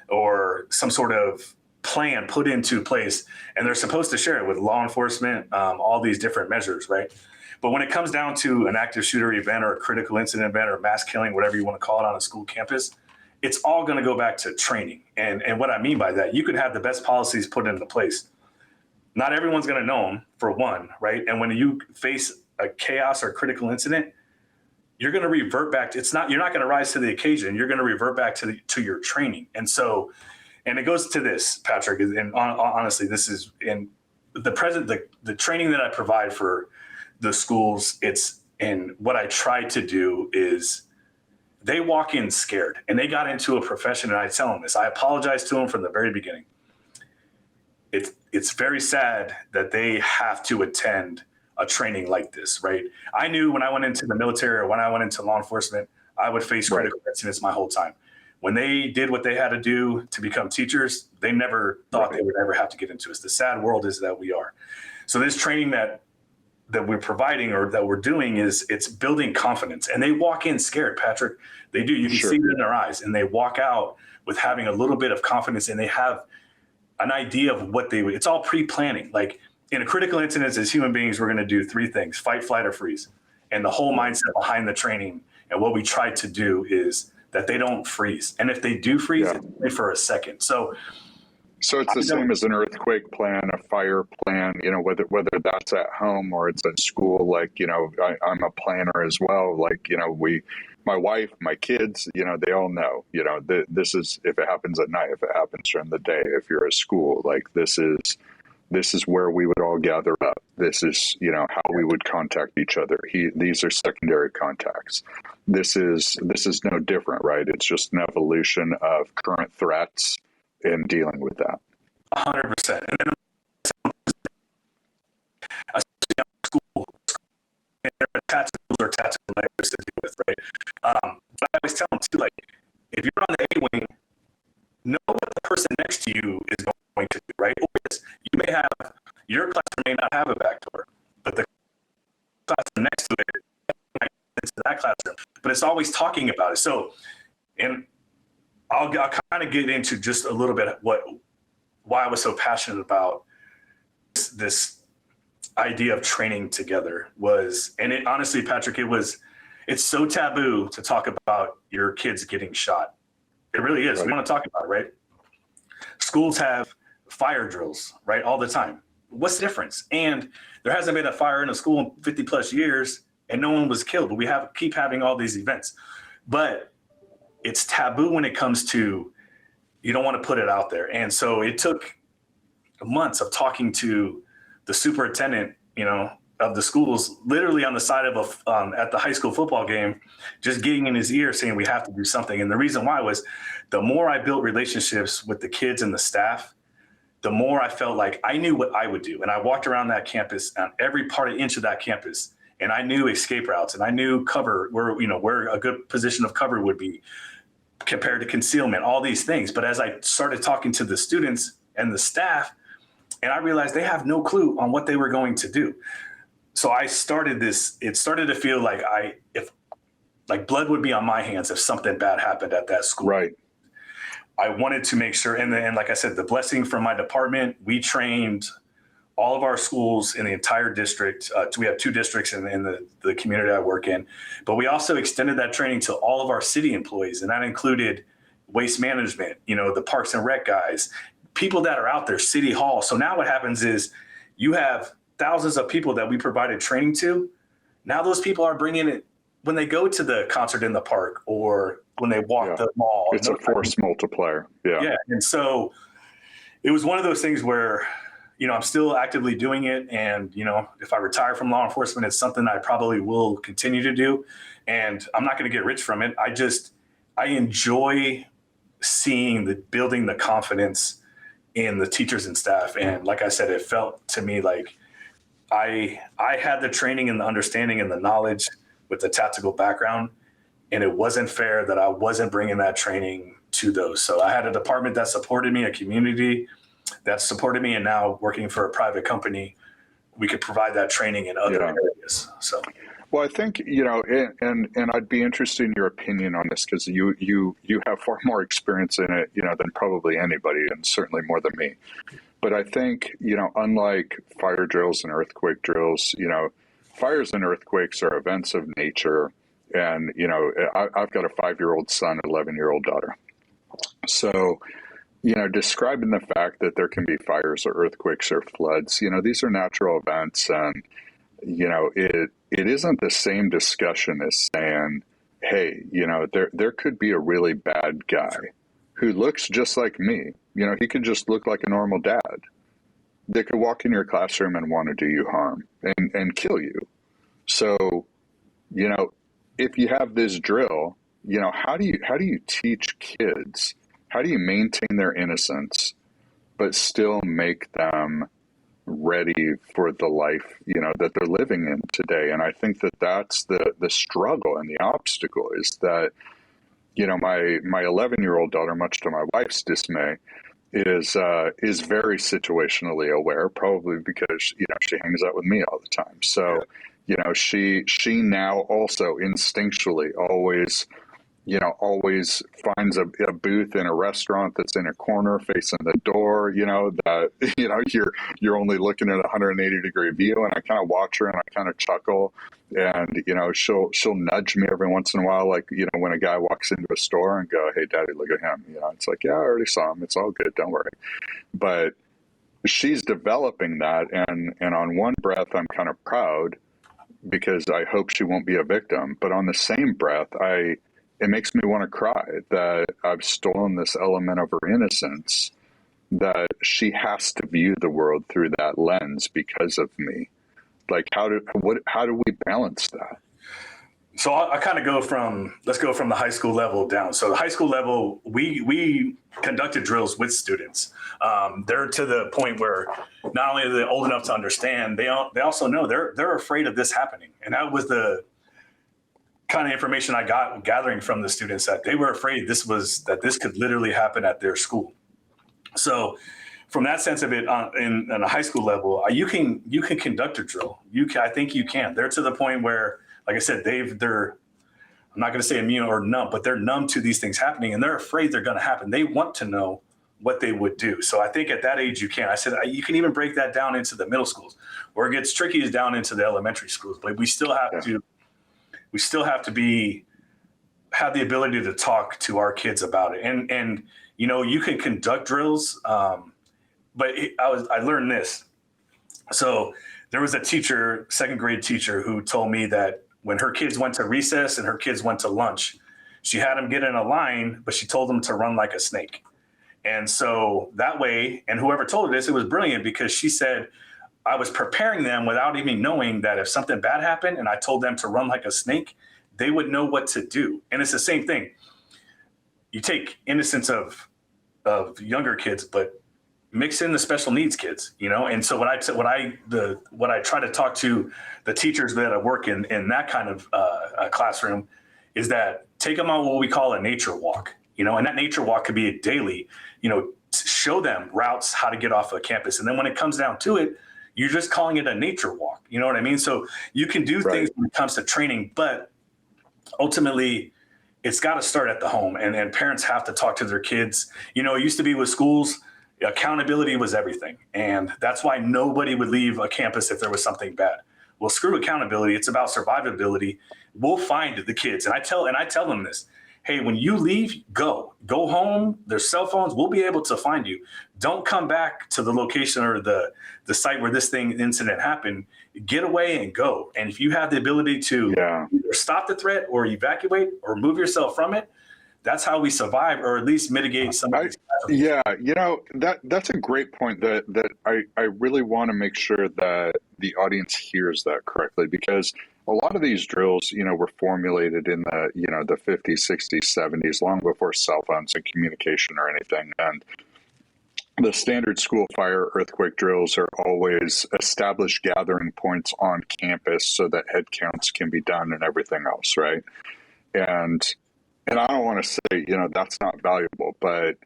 or some sort of plan put into place, and they're supposed to share it with law enforcement, all these different measures, right? But when it comes down to an active shooter event or a critical incident event or mass killing, whatever you want to call it on a school campus, it's all going to go back to training. And what I mean by that, you could have the best policies put into place. Not everyone's going to know them, for one, right? And when you face a chaos or critical incident, you're going to revert back. You're not going to rise to the occasion. You're going to revert back to your training. And so, and it goes to this, Patrick, and honestly, this is in the training that I provide for the schools. And what I try to do is they walk in scared, and they got into a profession, and I tell them this. I apologize to them from the very beginning. It's very sad that they have to attend a training like this, right? I knew when I went into the military or when I went into law enforcement, I would face critical incidents my whole time. When they did what they had to do to become teachers, they never thought they would ever have to get into this. The sad world is that we are. So this training that we're providing or that we're doing it's building confidence. And they walk in scared, Patrick. They do. You can see it in their eyes. And they walk out with having a little bit of confidence, and they have an idea of what they would. It's all pre-planning. Like in a critical incident, as human beings, we're going to do three things: fight, flight, or freeze. And the whole mindset behind the training and what we try to do is that they don't freeze. And if they do freeze, Yeah. it's only for a second. So it's the same as an earthquake plan, a fire plan, whether that's at home or it's at school. Like, I'm a planner as well. Like, my wife, my kids, they all know, this is, if it happens at night, if it happens during the day, if you're at school, like this is where we would all gather up. This is, how we would contact each other. These are secondary contacts. This is no different, right? It's just an evolution of current threats and dealing with that. 100%. And then school, and there are tactical measures to deal with, right? But I always tell them too, like, if you're on the A wing, know what the person next to you is going to do, right? You may have, your classroom may not have a back door, but the classroom next to it might into that classroom. But it's always talking about it. So, and I'll kind of get into just a little bit why I was so passionate about this idea of training together was, and it honestly, Patrick, it's so taboo to talk about your kids getting shot. It really is. Right. We want to talk about it, right? Schools have fire drills, right, all the time. What's the difference? And there hasn't been a fire in a school in 50 plus years and no one was killed, but we keep having all these events. But it's taboo when it comes to, you don't want to put it out there. And so it took months of talking to the superintendent, of the schools, literally on the side of at the high school football game, just getting in his ear saying we have to do something. And the reason why was the more I built relationships with the kids and the staff, the more I felt like I knew what I would do. And I walked around that campus on every inch of that campus, and I knew escape routes, and I knew cover where a good position of cover would be compared to concealment, all these things. But as I started talking to the students and the staff, and I realized they have no clue on what they were going to do. So I started this, it started to feel like if blood would be on my hands if something bad happened at that school. Right. I wanted to make sure, and like I said, the blessing from my department, we trained all of our schools in the entire district. We have 2 districts in the community I work in, but we also extended that training to all of our city employees. And that included waste management, the Parks and Rec guys, people that are out there, City Hall. So now what happens is you have thousands of people that we provided training to. Now those people are bringing it when they go to the concert in the park or when they walk the mall. It's a force multiplier. Yeah. Yeah. And so it was one of those things where, I'm still actively doing it. And, if I retire from law enforcement, it's something I probably will continue to do. And I'm not going to get rich from it. I enjoy seeing building the confidence in the teachers and staff. And like I said, it felt to me like I had the training and the understanding and the knowledge with the tactical background, and it wasn't fair that I wasn't bringing that training to those. So I had a department that supported me, a community that supported me, and now working for a private company, we could provide that training in other areas. So, well, I think, and I'd be interested in your opinion on this because you have far more experience in it, than probably anybody, and certainly more than me. But I think, unlike fire drills and earthquake drills, fires and earthquakes are events of nature. And, I've got a 5-year-old son, 11-year-old daughter. So, describing the fact that there can be fires or earthquakes or floods, these are natural events. And, it isn't the same discussion as saying, hey, there could be a really bad guy who looks just like me. He could just look like a normal dad. They could walk in your classroom and want to do you harm and kill you. So, if you have this drill, how do you teach kids? How do you maintain their innocence, but still make them ready for the life, that they're living in today? And I think that that's the struggle and the obstacle is that, my 11-year-old daughter, much to my wife's dismay, is very situationally aware, probably because, she hangs out with me all the time. So, she now also instinctually always always finds a booth in a restaurant that's in a corner facing the door, that, you're only looking at a 180-degree view. And I kind of watch her and I kind of chuckle, and, she'll nudge me every once in a while. Like, when a guy walks into a store and go, "Hey, Daddy, look at him." It's like, yeah, I already saw him. It's all good. Don't worry. But she's developing that. And on one breath, I'm kind of proud because I hope she won't be a victim. But on the same breath, it makes me want to cry that I've stolen this element of her innocence, that she has to view the world through that lens because of me. Like, how do we balance that? So I kind of let's go from the high school level down. So the high school level, we conducted drills with students. They're to the point where not only are they old enough to understand, they also know they're afraid of this happening. And that was the kind of information I got gathering from the students, that they were afraid that this could literally happen at their school. So from that sense of it, in a high school level, you can conduct a drill. I think you can. They're to the point where, like I said, they're I'm not going to say immune or numb, but they're numb to these things happening, and they're afraid they're going to happen. They want to know what they would do. So I think at that age you can. I said you can even break that down into the middle schools. Where it gets tricky is down into the elementary schools, but we still have to. We still have to have the ability to talk to our kids about it. And you can conduct drills, but I learned this. So there was a teacher, second grade teacher, who told me that when her kids went to recess and her kids went to lunch, she had them get in a line, but she told them to run like a snake. And so that way, and whoever told her this, it was brilliant, because she said, I was preparing them without even knowing that if something bad happened and I told them to run like a snake, they would know what to do. And it's the same thing. You take innocence of younger kids, but mix in the special needs kids, And so what I try to talk to the teachers that I work in that kind of classroom is that take them on what we call a nature walk, and that nature walk could be a daily, show them routes, how to get off of campus. And then when it comes down to it, you're just calling it a nature walk. You know what I mean? So you can do things when it comes to training, but ultimately it's got to start at the home, and parents have to talk to their kids. It used to be with schools, accountability was everything. And that's why nobody would leave a campus if there was something bad. Well, screw accountability. It's about survivability. We'll find the kids. And I tell them this. Hey, when you leave, go home. There's cell phones. We'll be able to find you. Don't come back to the location or the site where this incident happened. Get away and go. And if you have the ability to either stop the threat or evacuate or move yourself from it, that's how we survive, or at least mitigate some of these casualties. That's a great point that I really want to make sure that the audience hears that correctly, because a lot of these drills, were formulated in the 50s, 60s, 70s, long before cell phones and communication or anything. And the standard school fire earthquake drills are always established gathering points on campus so that head counts can be done and everything else, right? And I don't want to say, that's not valuable, but,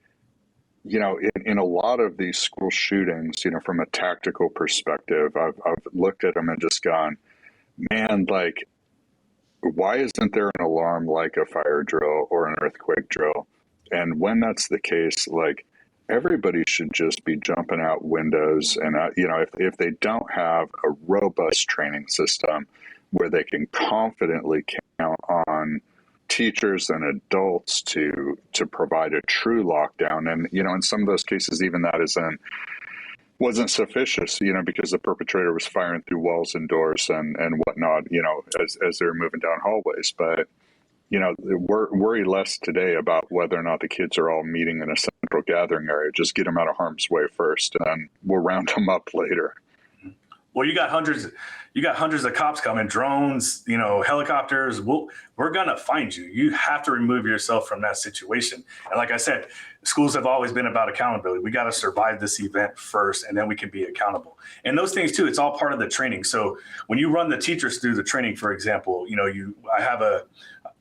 in a lot of these school shootings, from a tactical perspective, I've looked at them and just gone, man, like, why isn't there an alarm like a fire drill or an earthquake drill? And when that's the case, like, everybody should just be jumping out windows. And, if they don't have a robust training system where they can confidently count on teachers and adults to provide a true lockdown. And, in some of those cases, even that wasn't sufficient, because the perpetrator was firing through walls and doors and whatnot, as they were moving down hallways. But, worry less today about whether or not the kids are all meeting in a central gathering area. Just get them out of harm's way first, and then we'll round them up later. Well, you got hundreds of cops coming, drones, helicopters. We're going to find you. You have to remove yourself from that situation. And like I said, schools have always been about accountability. We got to survive this event first, and then we can be accountable. And those things too, it's all part of the training. So when you run the teachers through the training, for example,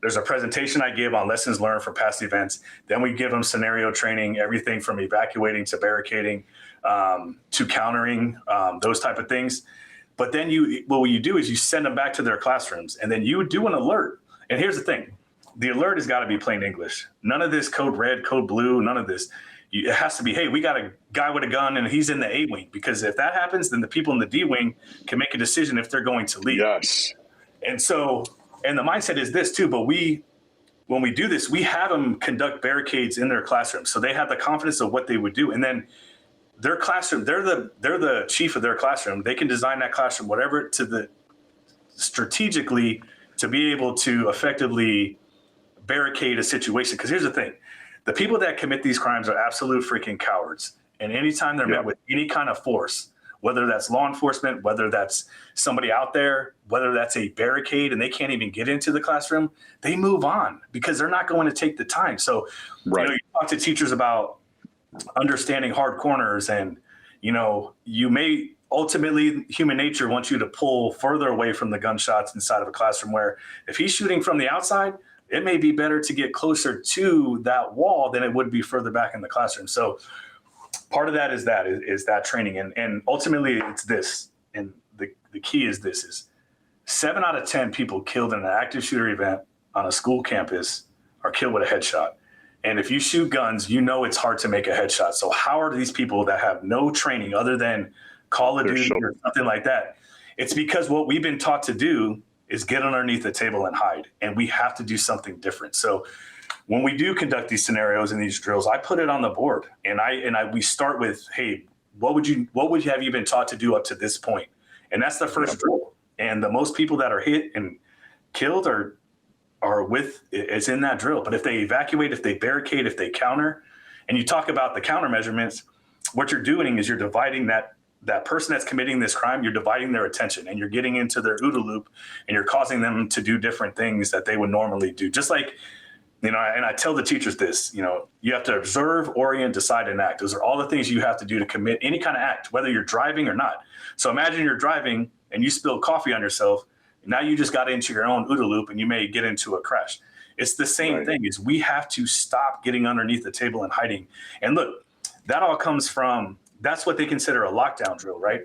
there's a presentation I give on lessons learned from past events. Then we give them scenario training, everything from evacuating to barricading, to countering, those type of things. But then what you do is you send them back to their classrooms, and then you do an alert. And here's the thing. the alert has got to be plain English. None of this code red, code blue, none of this. It has to be, hey, we got a guy with a gun and he's in the A wing, because if that happens, then the people in the D wing can make a decision if they're going to leave. Yes. And so, and the mindset is this too, but when we do this, we have them conduct barricades in their classrooms. So they have the confidence of what they would do. And then their classroom, they're the chief of their classroom. They can design that classroom, whatever, to the strategically to be able to effectively barricade a situation. Because here's the thing. The people that commit these crimes are absolute freaking cowards. And anytime they're met with any kind of force, whether that's law enforcement, whether that's somebody out there, whether that's a barricade and they can't even get into the classroom, they move on because they're not going to take the time. So, you talk to teachers about understanding hard corners, and, you may ultimately, human nature wants you to pull further away from the gunshots inside of a classroom, where if he's shooting from the outside, it may be better to get closer to that wall than it would be further back in the classroom. So part of that is that training. And ultimately it's this, and the key is this, is 7 out of 10 people killed in an active shooter event on a school campus are killed with a headshot. And if you shoot guns, it's hard to make a headshot. So how are these people that have no training other than Call of Duty or something like that? It's because what we've been taught to do is get underneath the table and hide. And we have to do something different. So when we do conduct these scenarios and these drills, I put it on the board, and we start with, hey, what would you have you been taught to do up to this point? And that's the first drill. And the most people that are hit and killed are is in that drill. But if they evacuate, if they barricade, if they counter, and you talk about the counter measurements, what you're doing is you're dividing that person that's committing this crime, you're dividing their attention, and you're getting into their OODA loop, and you're causing them to do different things that they would normally do. Just like, and I tell the teachers this, you have to observe, orient, decide, and act. Those are all the things you have to do to commit any kind of act, whether you're driving or not. So imagine you're driving and you spill coffee on yourself. Now you just got into your own OODA loop and you may get into a crash. It's the same thing. Is we have to stop getting underneath the table and hiding. And look, that all comes from, that's what they consider a lockdown drill, right?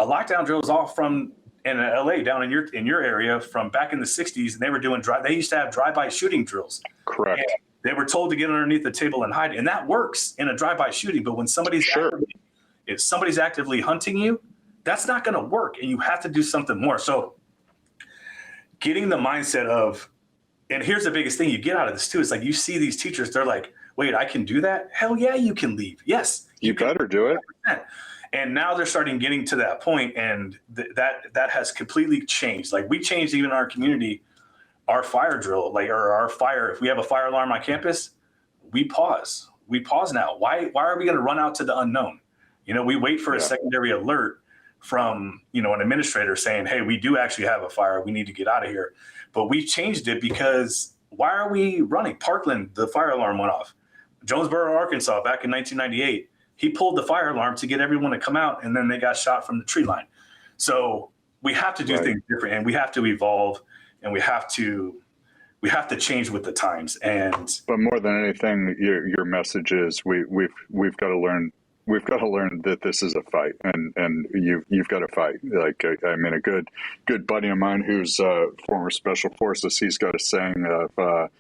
A lockdown drill is all from in LA, down in your area, from back in the 60s, and they were doing they used to have drive-by shooting drills. Correct. And they were told to get underneath the table and hide, and that works in a drive-by shooting. But when if somebody's actively hunting you, that's not going to work, and you have to do something more. So getting the mindset of, and here's the biggest thing you get out of this too, is like, you see these teachers, they're like, wait, I can do that? Hell yeah, you can leave. Yes. You better do it. And now they're starting getting to that point, and that has completely changed. Like, we changed even our community, our fire drill, or our fire. If we have a fire alarm on campus, we pause. We pause now. Why are we going to run out to the unknown? We wait for a secondary alert from, an administrator saying, hey, we do actually have a fire. We need to get out of here. But we changed it because why are we running? Parkland, the fire alarm went off. Jonesboro, Arkansas, back in 1998. He pulled the fire alarm to get everyone to come out, and then they got shot from the tree line. So we have to do things different, and we have to evolve, and we have to change with the times. But more than anything, your message is we've got to learn. We've got to learn that this is a fight, and you've got to fight. Like, I mean, a good buddy of mine who's former Special Forces, he's got a saying of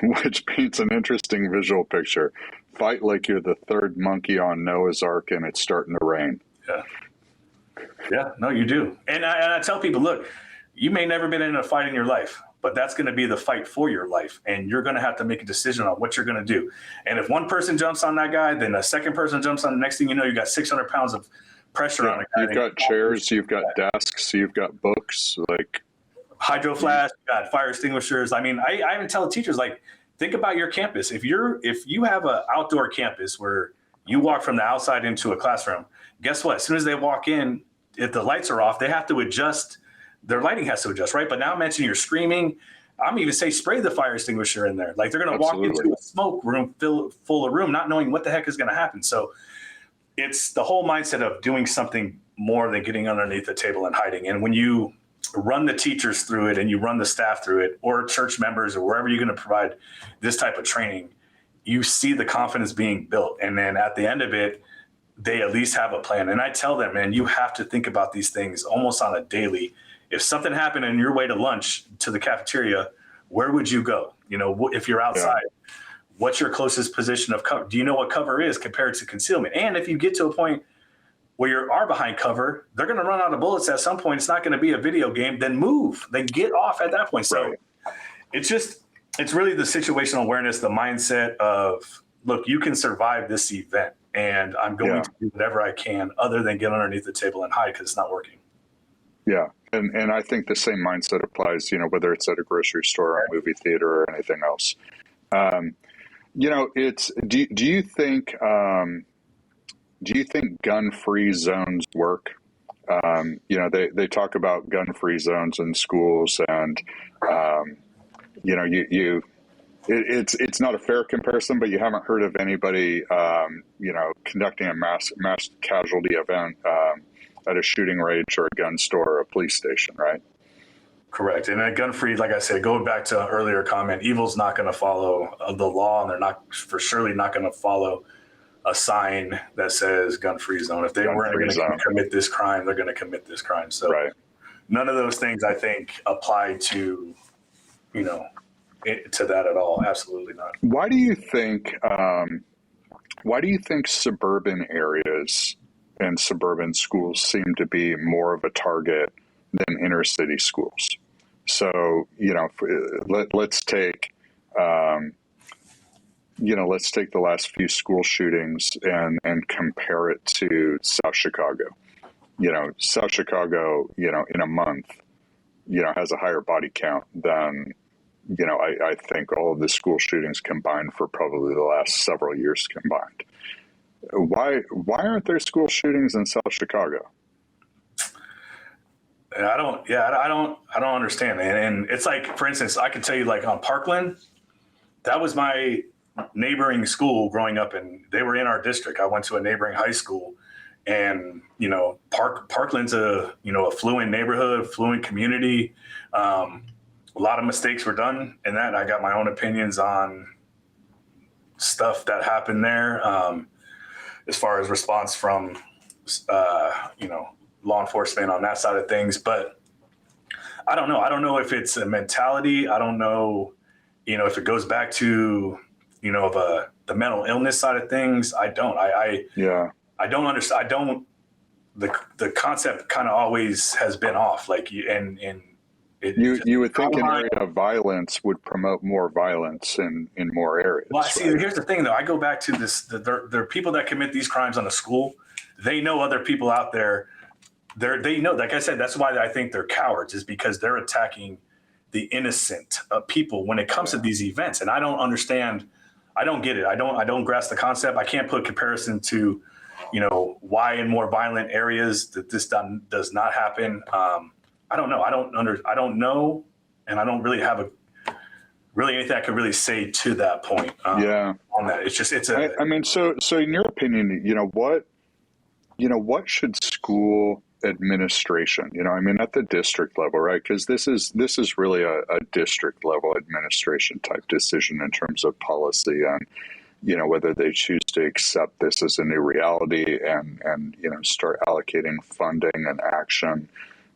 which paints an interesting visual picture. Fight like you're the third monkey on Noah's Ark and it's starting to rain. Yeah, no, you do. And I tell people, look, you may never been in a fight in your life, but that's going to be the fight for your life. And you're going to have to make a decision on what you're going to do. And if one person jumps on that guy, then a second person jumps on the next thing you know, you got 600 pounds of pressure on a guy. You've got chairs, you've got desks, you've got books, like hydro flash, you got fire extinguishers. I mean, I even tell teachers, like, think about your campus. If you have an outdoor campus where you walk from the outside into a classroom, guess what? As soon as they walk in, if the lights are off, they have to adjust. Their lighting has to adjust, right? But now mention you're screaming. I'm even say spray the fire extinguisher in there. Like, they're going to walk into a smoke room full of room, not knowing what the heck is going to happen. So it's the whole mindset of doing something more than getting underneath the table and hiding. And when you run the teachers through it and you run the staff through it, or church members, or wherever you're going to provide this type of training, you see the confidence being built. And then at the end of it, they at least have a plan. And I tell them, man, you have to think about these things almost on a daily. If something happened on your way to lunch to the cafeteria, where would you go? If you're outside, what's your closest position of cover? Do you know what cover is compared to concealment? And if you get to a point where you are behind cover, they're going to run out of bullets at some point. It's not going to be a video game. Then move. Then get off at that point. So it's really the situational awareness, the mindset of, look, you can survive this event, and I'm going to do whatever I can other than get underneath the table and hide because it's not working. Yeah. And I think the same mindset applies, whether it's at a grocery store or a movie theater or anything else. Do you think gun-free zones work? They talk about gun-free zones in schools, and it's not a fair comparison, but you haven't heard of anybody conducting a mass casualty event at a shooting range or a gun store or a police station, right? Correct. And at gun-free, like I said, going back to an earlier comment, evil's not going to follow the law, and they're surely not going to follow a sign that says gun-free zone. If they weren't going to commit this crime, they're going to commit this crime. So none of those things, I think, apply to, to that at all. Absolutely not. Why do you think suburban areas and suburban schools seem to be more of a target than inner city schools? So, let's take the last few school shootings and compare it to South Chicago. South Chicago, in a month, has a higher body count than, I think all of the school shootings combined for probably the last several years combined. Why aren't there school shootings in South Chicago? I don't understand, man. And it's like, for instance, I could tell you, like on Parkland, that was my neighboring school growing up, and they were in our district. I went to a neighboring high school, and Parkland's a affluent neighborhood, affluent community. A lot of mistakes were done in that. I got my own opinions on stuff that happened there, as far as response from law enforcement on that side of things. But I don't know. I don't know if it's a mentality. I don't know, if it goes back to, the mental illness side of things. I don't. I don't understand. The concept kind of always has been off. Like, you would think an area of violence would promote more violence in more areas. Well, see, here's the thing, though. I go back to this. There are people that commit these crimes on the school. They know other people out there. They know, like I said, that's why I think they're cowards, is because they're attacking the innocent people when it comes to these events. And I don't understand. I don't get it. I don't grasp the concept. I can't put comparison to, why in more violent areas that this does not happen. I don't know. I don't know. And I don't really have anything I could really say to that point. On that. It's just, so in your opinion, what should school administration, at the district level, right? Because this is really a district level administration type decision in terms of policy and, whether they choose to accept this as a new reality and start allocating funding and action,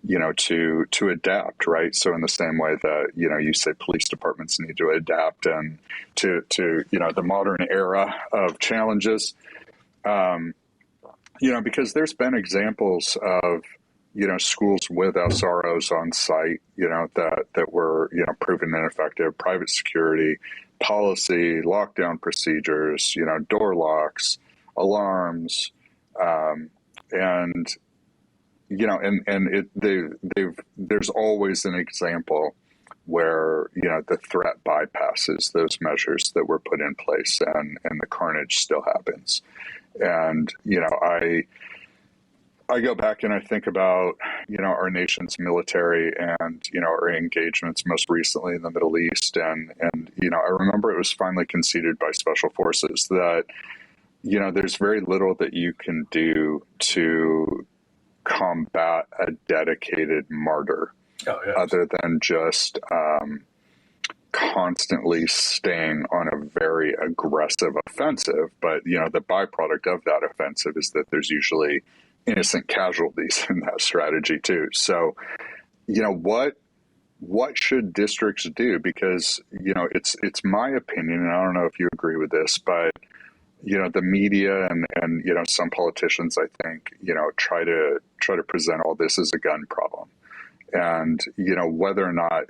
to adapt, right? So in the same way that, you say police departments need to adapt and to the modern era of challenges, because there's been examples of, schools with SROs on site, that were, proven ineffective, private security, policy, lockdown procedures, door locks, alarms, there's always an example where, the threat bypasses those measures that were put in place and the carnage still happens. And, I go back and I think about, our nation's military and, our engagements most recently in the Middle East. And I remember it was finally conceded by special forces that, there's very little that you can do to combat a dedicated martyr other than just constantly staying on a very aggressive offensive. But, the byproduct of that offensive is that there's usually innocent casualties in that strategy too. So, what should districts do? Because, it's my opinion, and I don't know if you agree with this, but, the media and, some politicians, I think, try to present all this as a gun problem. And, whether or not,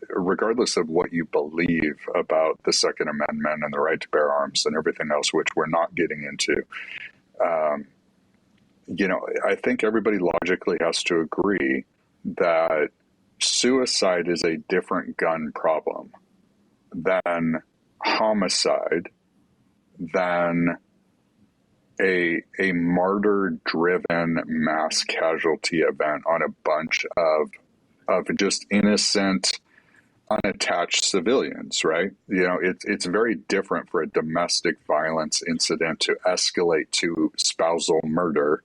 regardless of what you believe about the Second Amendment and the right to bear arms and everything else, which we're not getting into, I think everybody logically has to agree that suicide is a different gun problem than homicide, than a martyr-driven mass casualty event on a bunch of just innocent, unattached civilians, right? It's very different for a domestic violence incident to escalate to spousal murder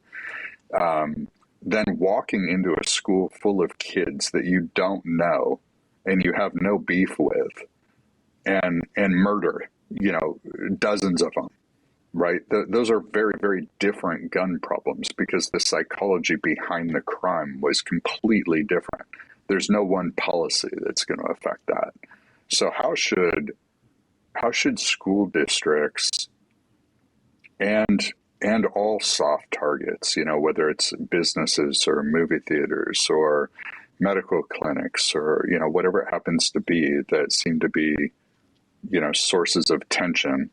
than walking into a school full of kids that you don't know and you have no beef with and murder, dozens of them. Right. Those are very, very different gun problems because the psychology behind the crime was completely different. There's no one policy that's going to affect that. So how should school districts and all soft targets, whether it's businesses or movie theaters or medical clinics or, whatever it happens to be that seem to be, sources of tension,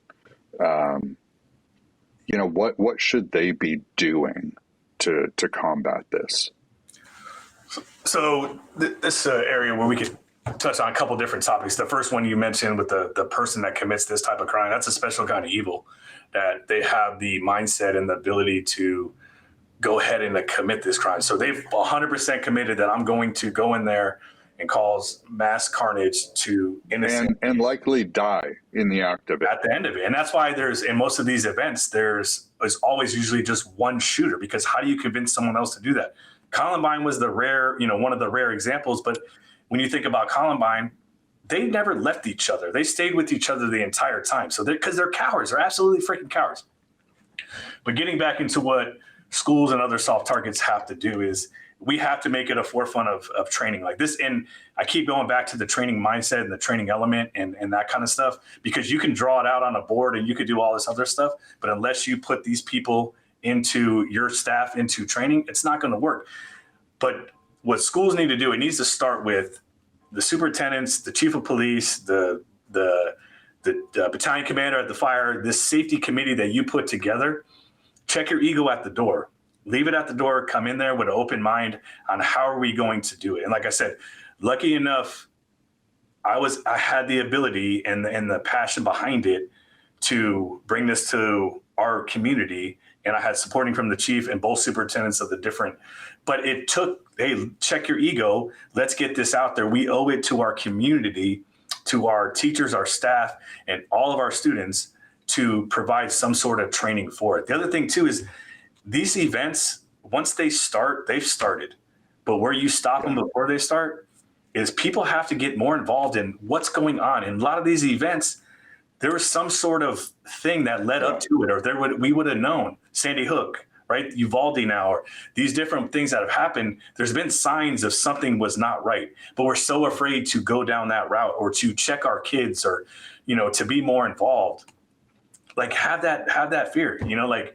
what should they be doing to combat this? So this is an area where we could touch on a couple different topics. The first one you mentioned with the person that commits this type of crime, that's a special kind of evil, that they have the mindset and the ability to go ahead and commit this crime. So they've 100% committed that I'm going to go in there and cause mass carnage to innocent and likely die in the act of it. At the end of it. And that's why in most of these events, there's always usually just one shooter, because how do you convince someone else to do that? Columbine was the rare, one of the rare examples. But when you think about Columbine, they never left each other. They stayed with each other the entire time. So because they're cowards, they're absolutely freaking cowards. But getting back into what schools and other soft targets have to do is we have to make it a forefront of training like this. And I keep going back to the training mindset and the training element and that kind of stuff, because you can draw it out on a board and you could do all this other stuff. But unless you put these people into your staff, into training, it's not going to work. But what schools need to do, it needs to start with the superintendents, the chief of police, the battalion commander at the fire, this safety committee that you put together. Check your ego at the door. Leave it at the door, come in there with an open mind on how are we going to do it. And like I said, lucky enough, I had the ability and the passion behind it to bring this to our community. And I had supporting from the chief and both superintendents of the different, but it took, hey, check your ego. Let's get this out there. We owe it to our community, to our teachers, our staff, and all of our students to provide some sort of training for it. The other thing too is, these events, once they start, they've started. But where you stop them before they start is people have to get more involved in what's going on. In a lot of these events, there was some sort of thing that led up to it, or we would have known. Sandy Hook, right? Uvalde now, or these different things that have happened. There's been signs of something was not right, but we're so afraid to go down that route or to check our kids or, to be more involved. Like have that fear,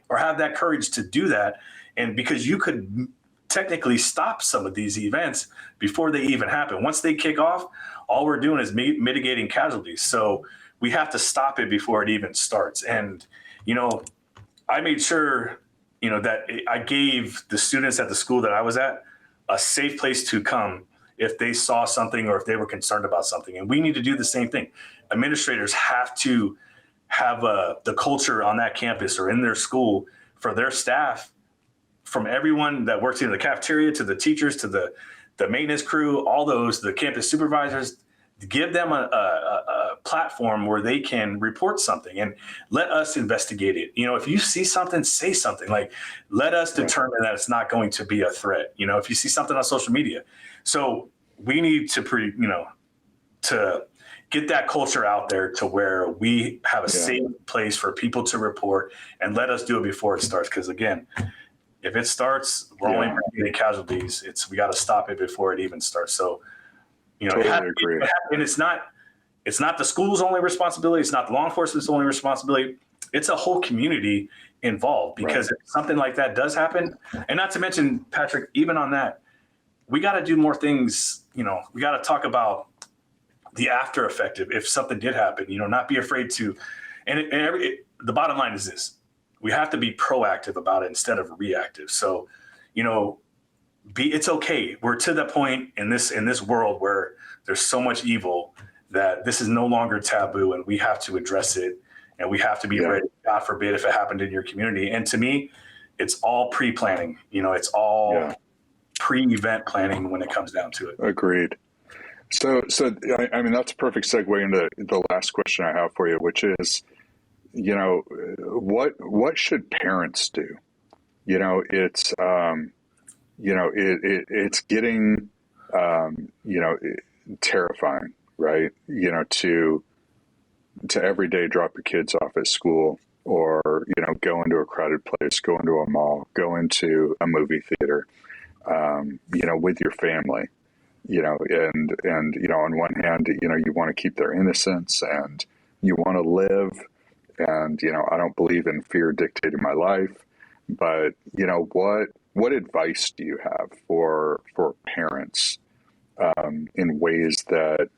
or have that courage to do that. And because you could technically stop some of these events before they even happen. Once they kick off, all we're doing is mitigating casualties. So we have to stop it before it even starts. And, I made sure, that I gave the students at the school that I was at a safe place to come if they saw something or if they were concerned about something. And we need to do the same thing. Administrators have to have the culture on that campus or in their school for their staff, from everyone that works in the cafeteria to the teachers to the maintenance crew, all those, the campus supervisors, give them a platform where they can report something and let us investigate it. If you see something, say something. Like, let us determine that it's not going to be a threat. If you see something on social media. So we need to to get that culture out there to where we have a safe place for people to report, and let us do it before it starts. Because again, if it starts, we're only getting casualties. We got to stop it before it even starts. So, You know, Totally agree. and it's not the school's only responsibility. It's not the law enforcement's only responsibility. It's a whole community involved, because if something like that does happen, and not to mention, Patrick, even on that, we got to do more things. You know, we got to talk about the after effect if something did happen. You know, not be afraid to. The bottom line is this: we have to be proactive about it instead of reactive. So, you know, it's okay. We're to the point in this world where there's so much evil that this is no longer taboo, and we have to address it, and we have to be ready. God forbid if it happened in your community. And to me, it's all pre-planning. You know, it's all pre-event planning when it comes down to it. Agreed. So I mean, that's a perfect segue into the last question I have for you, which is, you know, what should parents do? You know, it's it's getting terrifying, right? You know, to every day drop your kids off at school, or, you know, go into a crowded place, go into a mall, go into a movie theater, you know, with your family, you know, and, you know, on one hand, you know, you want to keep their innocence and you want to live. And, you know, I don't believe in fear dictating my life, but, you know, what advice do you have for parents, in ways that,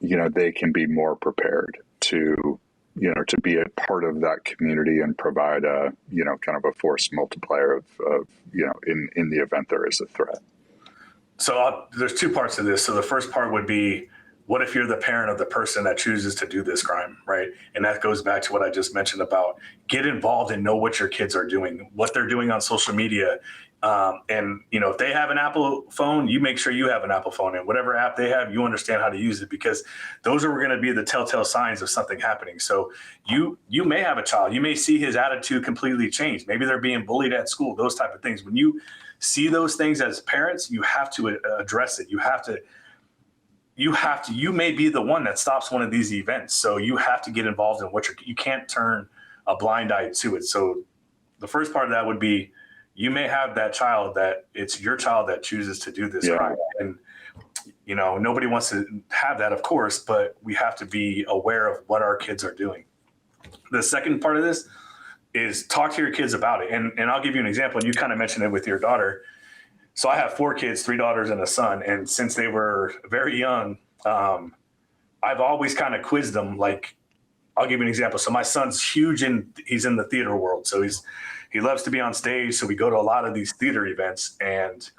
you know, they can be more prepared to, you know, to be a part of that community and provide a, you know, kind of a force multiplier of you know, in the event there is a threat? So there's two parts to this. So the first part would be, what if you're the parent of the person that chooses to do this crime, right? And that goes back to what I just mentioned about get involved and know what your kids are doing, what they're doing on social media. And, you know, if they have an Apple phone, you make sure you have an Apple phone, and whatever app they have, you understand how to use it, because those are going to be the telltale signs of something happening. So you may have a child, you may see his attitude completely change. Maybe they're being bullied at school, those type of things. When you see those things as parents, you have to address it. You may be the one that stops one of these events. So you have to get involved in you can't turn a blind eye to it. So the first part of that would be, you may have that child that it's your child that chooses to do this crime. And, you know, nobody wants to have that, of course, but we have to be aware of what our kids are doing. The second part of this is talk to your kids about it. And I'll give you an example. And you kind of mentioned it with your daughter. So I have 4 kids, 3 daughters and a son. And since they were very young, I've always kind of quizzed them. Like, I'll give you an example. So my son's huge he's in the theater world. So he loves to be on stage. So we go to a lot of these theater events. And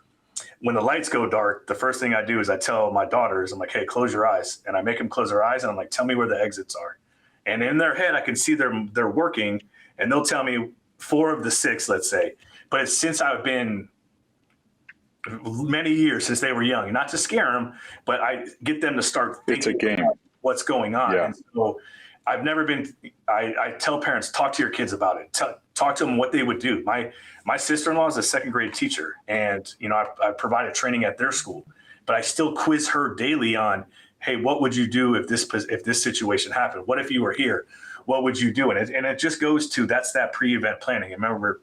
when the lights go dark, the first thing I do is I tell my daughters, I'm like, hey, close your eyes. And I make them close their eyes. And I'm like, tell me where the exits are. And in their head, I can see they're working, and they'll tell me 4 of the 6, let's say. But it's since I've been many years since they were young, not to scare them, but I get them to start thinking it's a game. What's going on. Yeah. And so I've never been, I tell parents, talk to your kids about it. Talk to them what they would do. My sister-in-law is a 2nd grade teacher, and, you know, I provided training at their school, but I still quiz her daily on, hey, what would you do if this situation happened? What if you were here? What would you do? And it just goes to, that's that pre-event planning. And remember,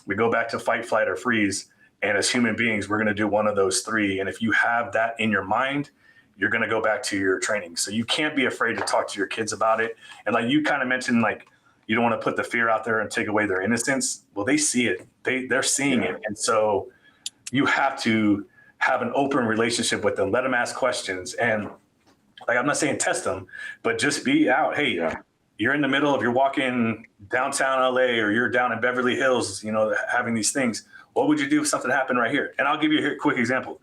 we go back to fight, flight, or freeze. And as human beings, we're going to do one of those 3. And if you have that in your mind, you're going to go back to your training. So you can't be afraid to talk to your kids about it. And like you kind of mentioned, like, you don't want to put the fear out there and take away their innocence. Well, they see it. They're seeing it. And so you have to have an open relationship with them. Let them ask questions. And like, I'm not saying test them, but just be out. Hey, you're in the middle of, you're walking downtown LA, or you're down in Beverly Hills, you know, having these things. What would you do if something happened right here? And I'll give you a quick example.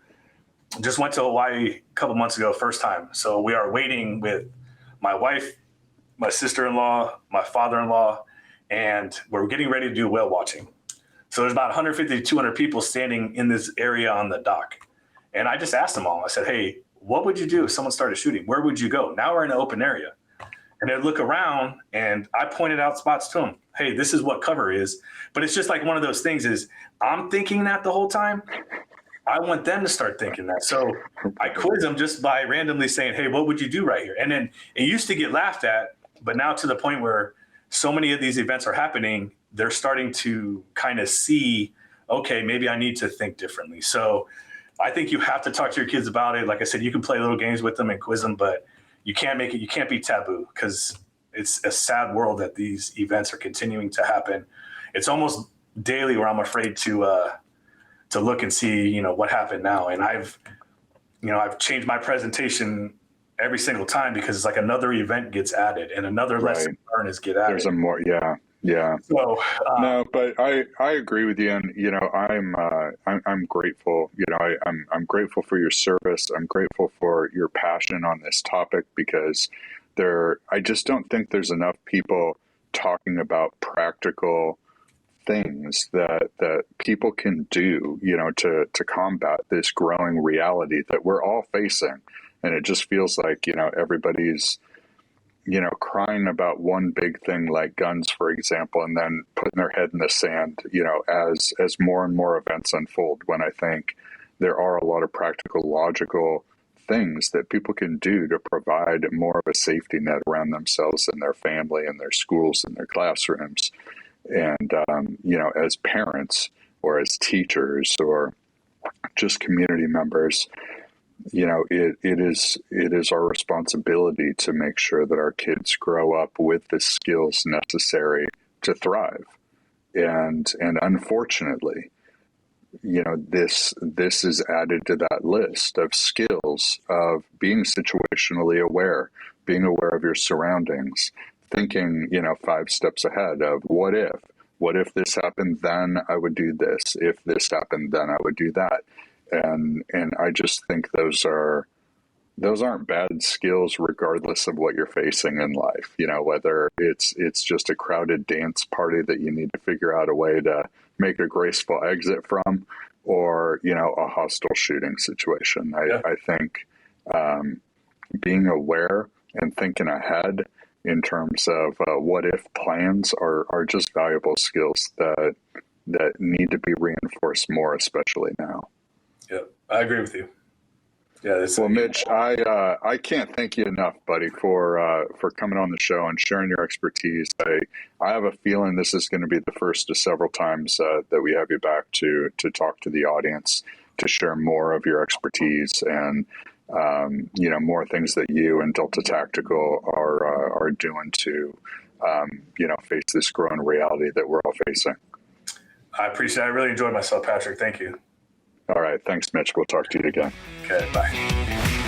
Just went to Hawaii a couple months ago, first time. So we are waiting with my wife, my sister-in-law, my father-in-law, and we're getting ready to do whale watching. So there's about 150 to 200 people standing in this area on the dock. And I just asked them all, I said, hey, what would you do if someone started shooting? Where would you go? Now we're in an open area. And they'd look around, and I pointed out spots to them. Hey, this is what cover is. But it's just like one of those things is, I'm thinking that the whole time. I want them to start thinking that. So I quiz them just by randomly saying, hey, what would you do right here? And then it used to get laughed at, but now to the point where so many of these events are happening, they're starting to kind of see, okay, maybe I need to think differently. So I think you have to talk to your kids about it. Like I said, you can play little games with them and quiz them, but you can't be taboo, because it's a sad world that these events are continuing to happen. It's almost daily where I'm afraid to look and see, what happened now. And I've changed my presentation every single time, because it's like another event gets added and another lesson learned is get added. There's a more, yeah. So no, but I agree with you, and I'm grateful. I'm grateful for your service. I'm grateful for your passion on this topic, because I just don't think there's enough people talking about practical things that people can do, to combat this growing reality that we're all facing. And it just feels like, everybody's, crying about one big thing like guns, for example, and then putting their head in the sand, as more and more events unfold, when I think there are a lot of practical, logical things that people can do to provide more of a safety net around themselves and their family and their schools and their classrooms. And, as parents or as teachers or just community members, it is our responsibility to make sure that our kids grow up with the skills necessary to thrive. And unfortunately, this is added to that list of skills of being situationally aware, being aware of your surroundings, thinking, 5 steps ahead of what if this happened, then I would do this. If this happened, then I would do that. And I just think those aren't bad skills, regardless of what you're facing in life. Whether it's just a crowded dance party that you need to figure out a way to make a graceful exit from, or a hostile shooting situation. I think being aware and thinking ahead in terms of what if plans are just valuable skills that need to be reinforced more, especially now. Yeah, I agree with you. Yeah. Well, Mitch, I can't thank you enough, buddy, for coming on the show and sharing your expertise. I have a feeling this is going to be the first of several times that we have you back to talk to the audience, to share more of your expertise and more things that you and Delta Tactical are doing to face this growing reality that we're all facing. I appreciate it. I really enjoyed myself, Patrick. Thank you. All right. Thanks, Mitch. We'll talk to you again. Okay, bye.